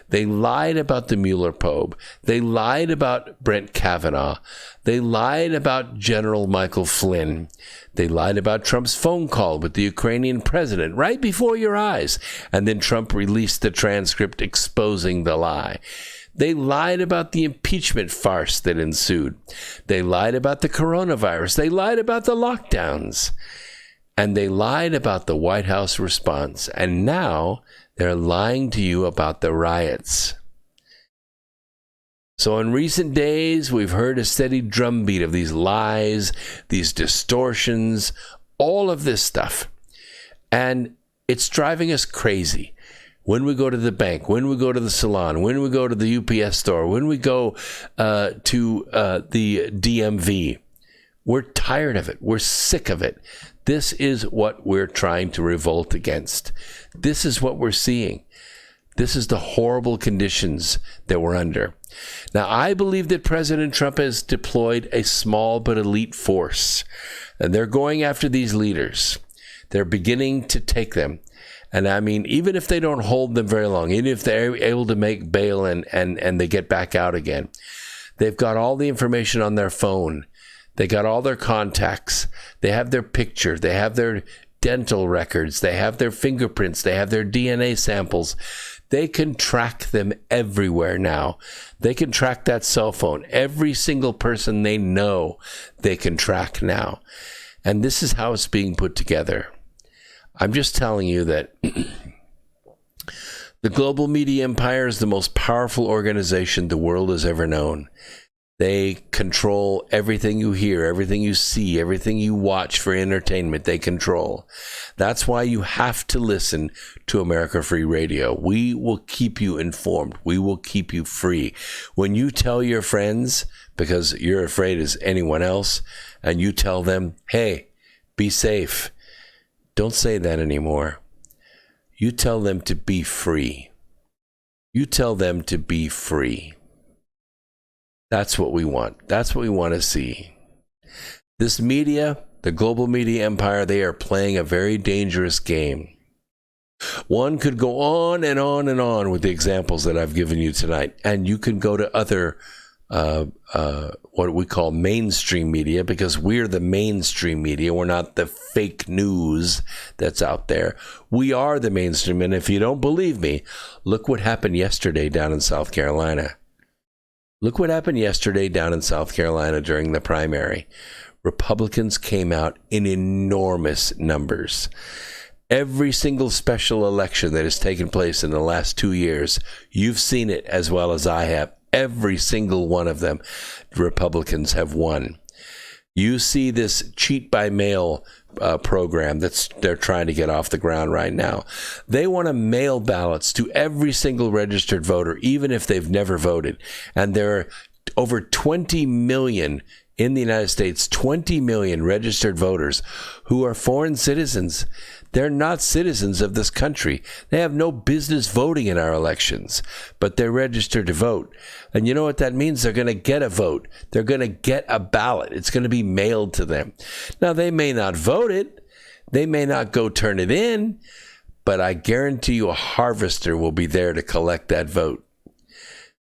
They lied about the Mueller probe. They lied about Brett Kavanaugh. They lied about General Michael Flynn. They lied about Trump's phone call with the Ukrainian president right before your eyes. And then Trump released the transcript exposing the lie. They lied about the impeachment farce that ensued. They lied about the coronavirus. They lied about the lockdowns. And they lied about the White House response. And now they're lying to you about the riots. So in recent days, we've heard a steady drumbeat of these lies, these distortions, all of this stuff. And it's driving us crazy. When we go to the bank, when we go to the salon, when we go to the UPS store, when we go to the DMV, we're tired of it. We're sick of it. This is what we're trying to revolt against. This is what we're seeing. This is the horrible conditions that we're under. Now, I believe that President Trump has deployed a small but elite force, and they're going after these leaders. They're beginning to take them. And I mean, even if they don't hold them very long, even if they're able to make bail and they get back out again, they've got all the information on their phone. They got all their contacts. They have their picture. They have their dental records. They have their fingerprints. They have their DNA samples. They can track them everywhere now. They can track that cell phone. Every single person they know, they can track now. And this is how it's being put together. I'm just telling you that the global media empire is the most powerful organization the world has ever known. They control everything you hear, everything you see, everything you watch for entertainment. They control. That's why you have to listen to America Free Radio. We will keep you informed. We will keep you free. When you tell your friends, because you're afraid as anyone else, and you tell them, hey, Be safe. Don't say that anymore. You tell them to be free. You tell them to be free. That's what we want. That's what we want to see. This media, the global media empire, they are playing a very dangerous game. One could go on and on and on with the examples that I've given you tonight, and you can go to other what we call mainstream media, because we're the mainstream media. We're not the fake news that's out there. We are the mainstream, and if you don't believe me, look what happened yesterday down in South Carolina. Look what happened yesterday down in South Carolina during the primary. Republicans came out in enormous numbers. Every single special election that has taken place in the last 2 years, you've seen it as well as I have. Every single one of them, Republicans have won. You see this cheat by mail program they're trying to get off the ground right now. They want to mail ballots to every single registered voter, even if they've never voted. And there are over 20 million in the United States, 20 million registered voters who are foreign citizens. They're not citizens of this country. They have no business voting in our elections, but they're registered to vote. And you know what that means? They're going to get a vote. They're going to get a ballot. It's going to be mailed to them. Now, they may not vote it. They may not go turn it in, but I guarantee you a harvester will be there to collect that vote.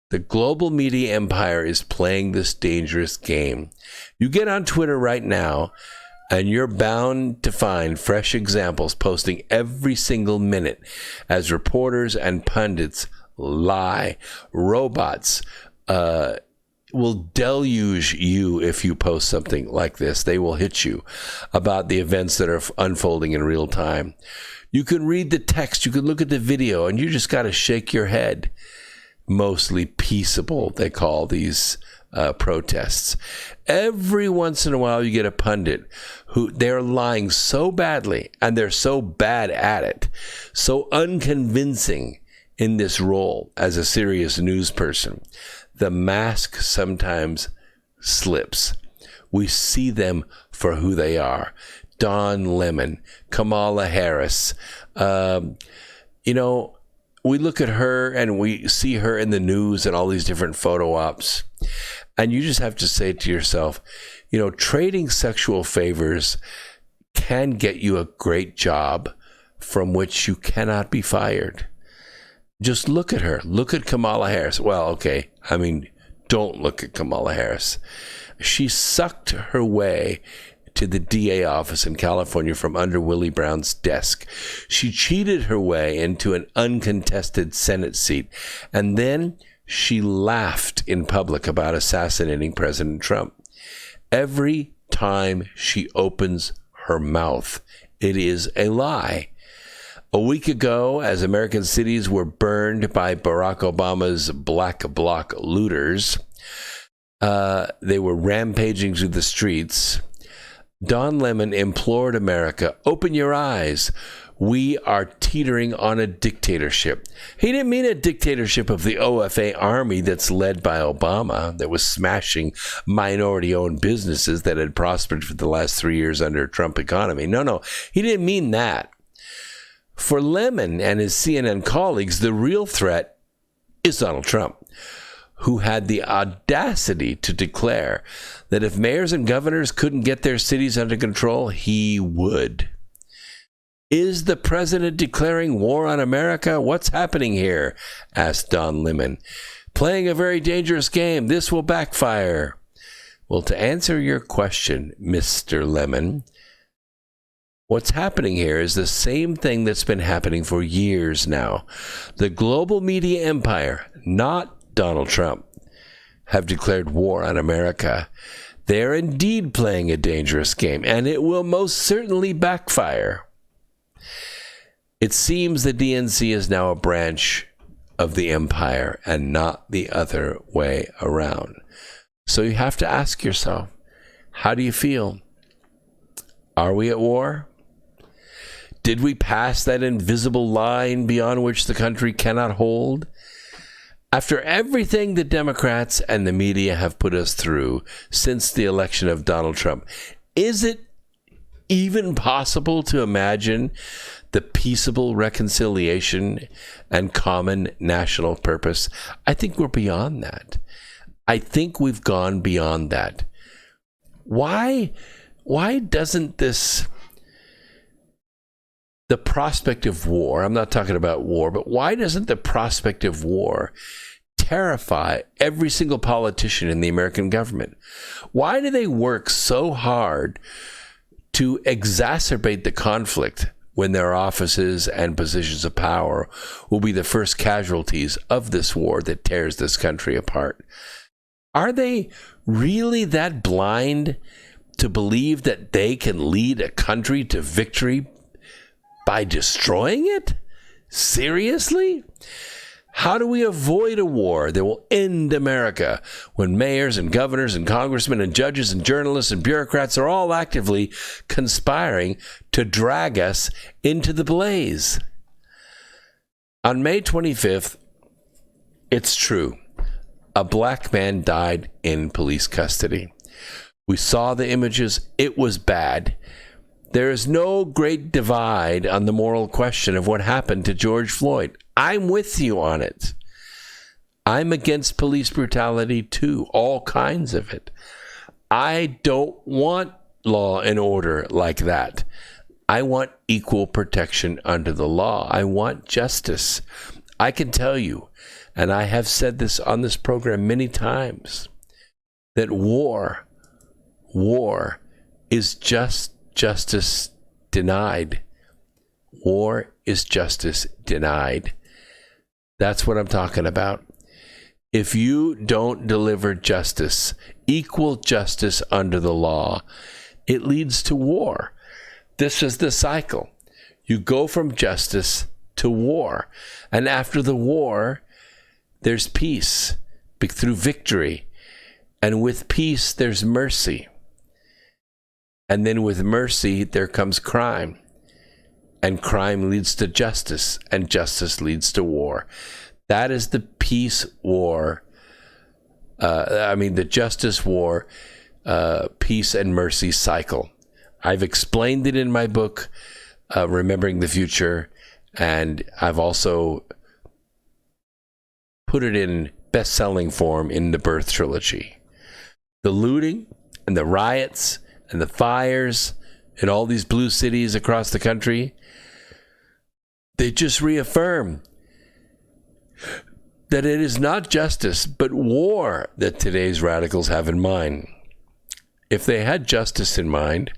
The global media empire is playing this dangerous game. You get on Twitter right now, and you're bound to find fresh examples posting every single minute as reporters and pundits lie. Robots will deluge you if you post something like this. They will hit you about the events that are unfolding in real time. You can read the text, you can look at the video, and you just got to shake your head. Mostly peaceable, they call these protests. Every once in a while, you get a pundit who they're lying so badly, and they're so bad at it, so unconvincing in this role as a serious news person. The mask sometimes slips. We see them for who they are. Don Lemon, Kamala Harris, we look at her and we see her in the news and all these different photo ops. And you just have to say to yourself, trading sexual favors can get you a great job from which you cannot be fired. Just look at her. Look at Kamala Harris. Well, okay. Don't look at Kamala Harris. She sucked her way to the DA office in California from under Willie Brown's desk. She cheated her way into an uncontested Senate seat, and then she laughed in public about assassinating President Trump. Every time she opens her mouth, it is a lie. A week ago, as American cities were burned by Barack Obama's black bloc looters, they were rampaging through the streets. Don Lemon implored America, open your eyes. We are teetering on a dictatorship. He didn't mean a dictatorship of the OFA army that's led by Obama, that was smashing minority-owned businesses that had prospered for the last 3 years under Trump economy. No, he didn't mean that. For Lemon and his CNN colleagues, the real threat is Donald Trump, who had the audacity to declare that if mayors and governors couldn't get their cities under control, he would. Is the president declaring war on America? What's happening here? Asked Don Lemon. Playing a very dangerous game. This will backfire. Well, to answer your question, Mr. Lemon, what's happening here is the same thing that's been happening for years now. The global media empire, not Donald Trump, have declared war on America. They are indeed playing a dangerous game, and it will most certainly backfire. It seems the DNC is now a branch of the empire and not the other way around. So you have to ask yourself, how do you feel? Are we at war? Did we pass that invisible line beyond which the country cannot hold? After everything the Democrats and the media have put us through since the election of Donald Trump, is it even possible to imagine the peaceable reconciliation and common national purpose? I think we're beyond that. I think we've gone beyond that. Why doesn't the prospect of war, I'm not talking about war, but why doesn't the prospect of war terrify every single politician in the American government? Why do they work so hard to exacerbate the conflict when their offices and positions of power will be the first casualties of this war that tears this country apart? Are they really that blind to believe that they can lead a country to victory by destroying it? Seriously? How do we avoid a war that will end America when mayors and governors and congressmen and judges and journalists and bureaucrats are all actively conspiring to drag us into the blaze? On May 25th, it's true, a black man died in police custody. We saw the images. It was bad. There is no great divide on the moral question of what happened to George Floyd. I'm with you on it. I'm against police brutality too, all kinds of it. I don't want law and order like that. I want equal protection under the law. I want justice. I can tell you, and I have said this on this program many times, that war is just justice denied. War is justice denied. That's what I'm talking about. If you don't deliver justice, equal justice under the law, it leads to war. This is the cycle. You go from justice to war. And after the war, there's peace through victory. And with peace, there's mercy. And then with mercy, there comes crime. And crime leads to justice, and justice leads to war. That is the peace war. The justice war, peace and mercy cycle. I've explained it in my book, Remembering the Future, and I've also put it in best-selling form in the Birth Trilogy. The looting and the riots and the fires in all these blue cities across the country, they just reaffirm that it is not justice, but war that today's radicals have in mind. If they had justice in mind,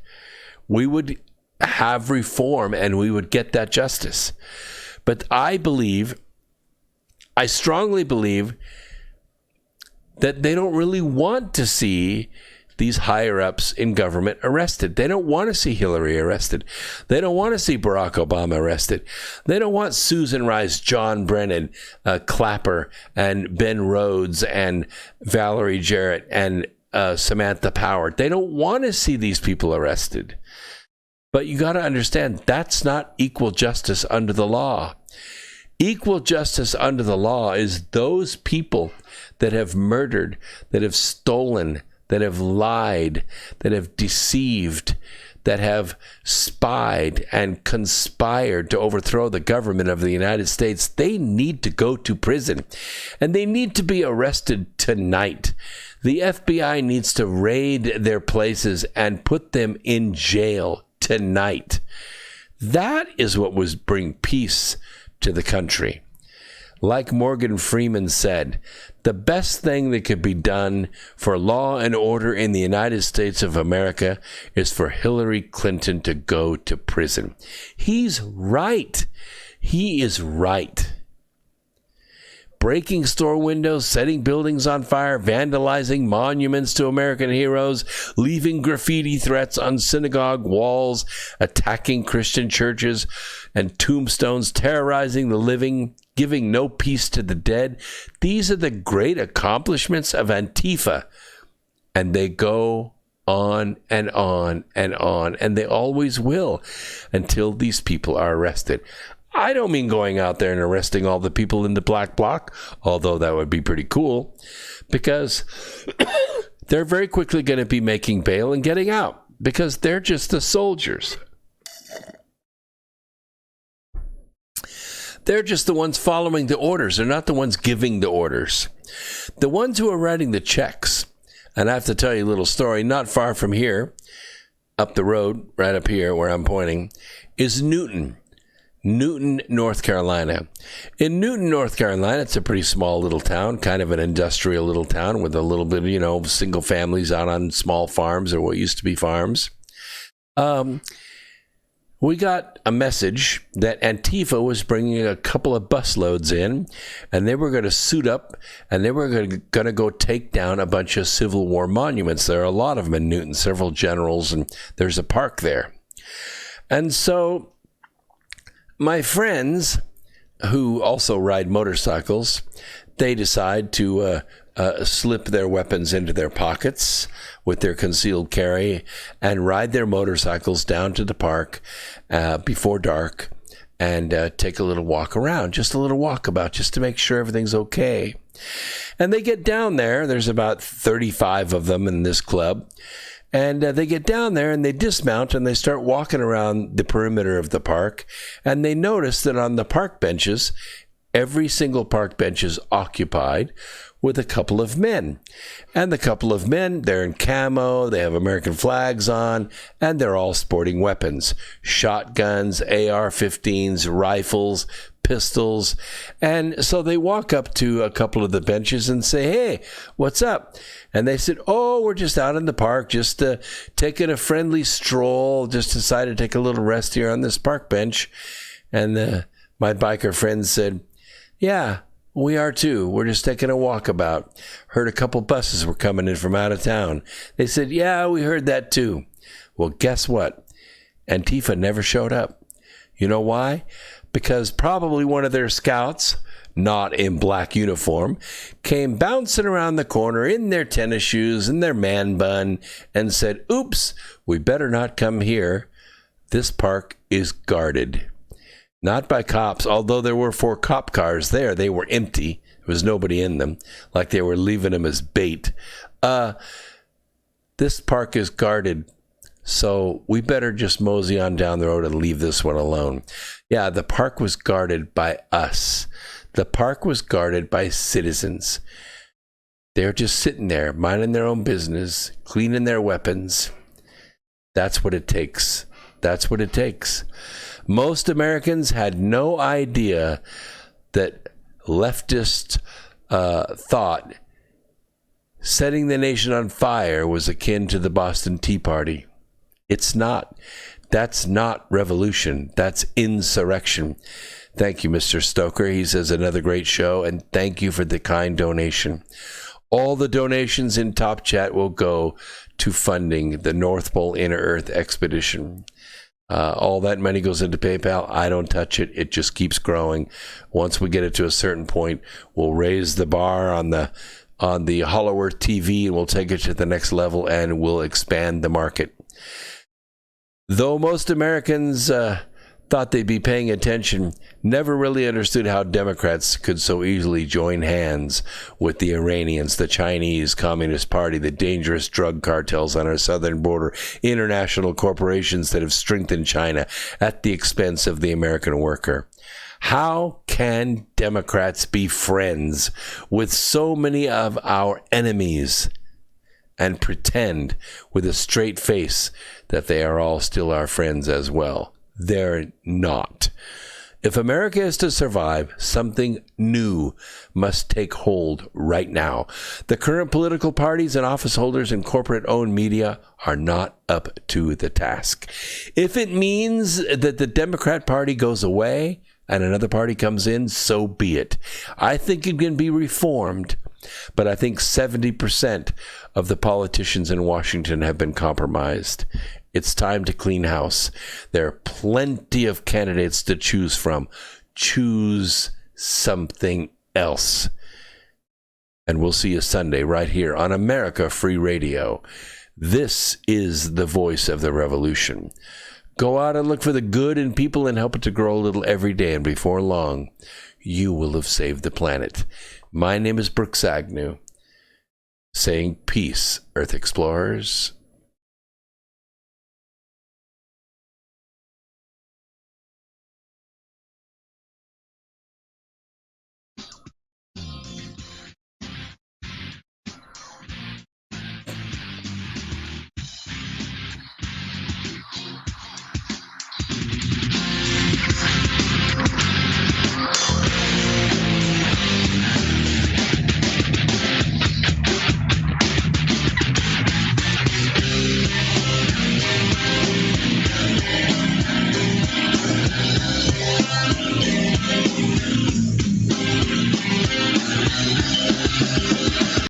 we would have reform and we would get that justice. But I strongly believe that they don't really want to see these higher-ups in government arrested. They don't want to see Hillary arrested. They don't want to see Barack Obama arrested. They don't want Susan Rice, John Brennan, Clapper, and Ben Rhodes, and Valerie Jarrett, and Samantha Power. They don't want to see these people arrested. But you got to understand, that's not equal justice under the law. Equal justice under the law is those people that have murdered, that have stolen, that have lied, that have deceived, that have spied and conspired to overthrow the government of the United States. They need to go to prison, and they need to be arrested tonight. The FBI needs to raid their places and put them in jail tonight. That is what would bring peace to the country. Like Morgan Freeman said, the best thing that could be done for law and order in the United States of America is for Hillary Clinton to go to prison. He's right. He is right. Breaking store windows, setting buildings on fire, vandalizing monuments to American heroes, leaving graffiti threats on synagogue walls, attacking Christian churches and tombstones, terrorizing the living, giving no peace to the dead. These are the great accomplishments of Antifa. And they go on and on and on, and they always will until these people are arrested. I don't mean going out there and arresting all the people in the black bloc, although that would be pretty cool, because they're very quickly going to be making bail and getting out. because they're just the soldiers. They're just the ones following the orders. They're not the ones giving the orders. The ones who are writing the checks, and I have to tell you a little story, not far from here, up the road, right up here where I'm pointing, is Newton, North Carolina. In Newton, North Carolina, it's a pretty small little town, kind of an industrial little town with a little bit, single families out on small farms or what used to be farms. We got a message that Antifa was bringing a couple of busloads in, and they were going to suit up, and they were going to go take down a bunch of Civil War monuments. There are a lot of them in Newton, several generals, and there's a park there. And so my friends, who also ride motorcycles, they decide to slip their weapons into their pockets with their concealed carry and ride their motorcycles down to the park before dark and take a little walk around, just a little walkabout, just to make sure everything's okay. And they get down there. There's about 35 of them in this club. And they get down there and they dismount and they start walking around the perimeter of the park. And they notice that on the park benches, every single park bench is occupied with a couple of men. And the couple of men, they're in camo, they have American flags on, and they're all sporting weapons. Shotguns, AR-15s, rifles, pistols. And so they walk up to a couple of the benches and say, "Hey, what's up?" And they said, "Oh, we're just out in the park, just taking a friendly stroll, just decided to take a little rest here on this park bench." And my biker friend said, "Yeah, we are too. We're just taking a walkabout. Heard a couple buses were coming in from out of town." They said, "Yeah, we heard that too." Well, guess what? Antifa never showed up. You know why? Because probably one of their scouts, not in black uniform, came bouncing around the corner in their tennis shoes and their man bun and said, "Oops, we better not come here. This park is guarded." Not by cops, although there were 4 cop cars there. They were empty. There was nobody in them, like they were leaving them as bait. This park is guarded, so we better just mosey on down the road and leave this one alone. Yeah, the park was guarded by us. The park was guarded by citizens. They're just sitting there, minding their own business, cleaning their weapons. That's what it takes. That's what it takes. Most Americans had no idea that leftist thought setting the nation on fire was akin to the Boston Tea Party. It's not. That's not revolution. That's insurrection. Thank you, Mr. Stoker. He says, another great show, and thank you for the kind donation. All the donations in Top Chat will go to funding the North Pole Inner Earth expedition. All that money goes into PayPal. I don't touch it. It just keeps growing. Once we get it to a certain point, we'll raise the bar on the Hollow Earth TV, and we'll take it to the next level, and we'll expand the market. Though most Americans thought they'd be paying attention, never really understood how Democrats could so easily join hands with the Iranians, the Chinese Communist Party, the dangerous drug cartels on our southern border, international corporations that have strengthened China at the expense of the American worker. How can Democrats be friends with so many of our enemies and pretend with a straight face that they are all still our friends as well? They're not. If America is to survive, something new must take hold right now. The current political parties and office holders and corporate-owned media are not up to the task. If it means that the Democrat Party goes away and another party comes in, so be it. I think it can be reformed, but I think 70% of the politicians in Washington have been compromised. It's time to clean house. There are plenty of candidates to choose from. Choose something else. And we'll see you Sunday right here on America Free Radio. This is the voice of the revolution. Go out and look for the good in people and help it to grow a little every day. And before long, you will have saved the planet. My name is Brooks Agnew, saying peace, Earth Explorers.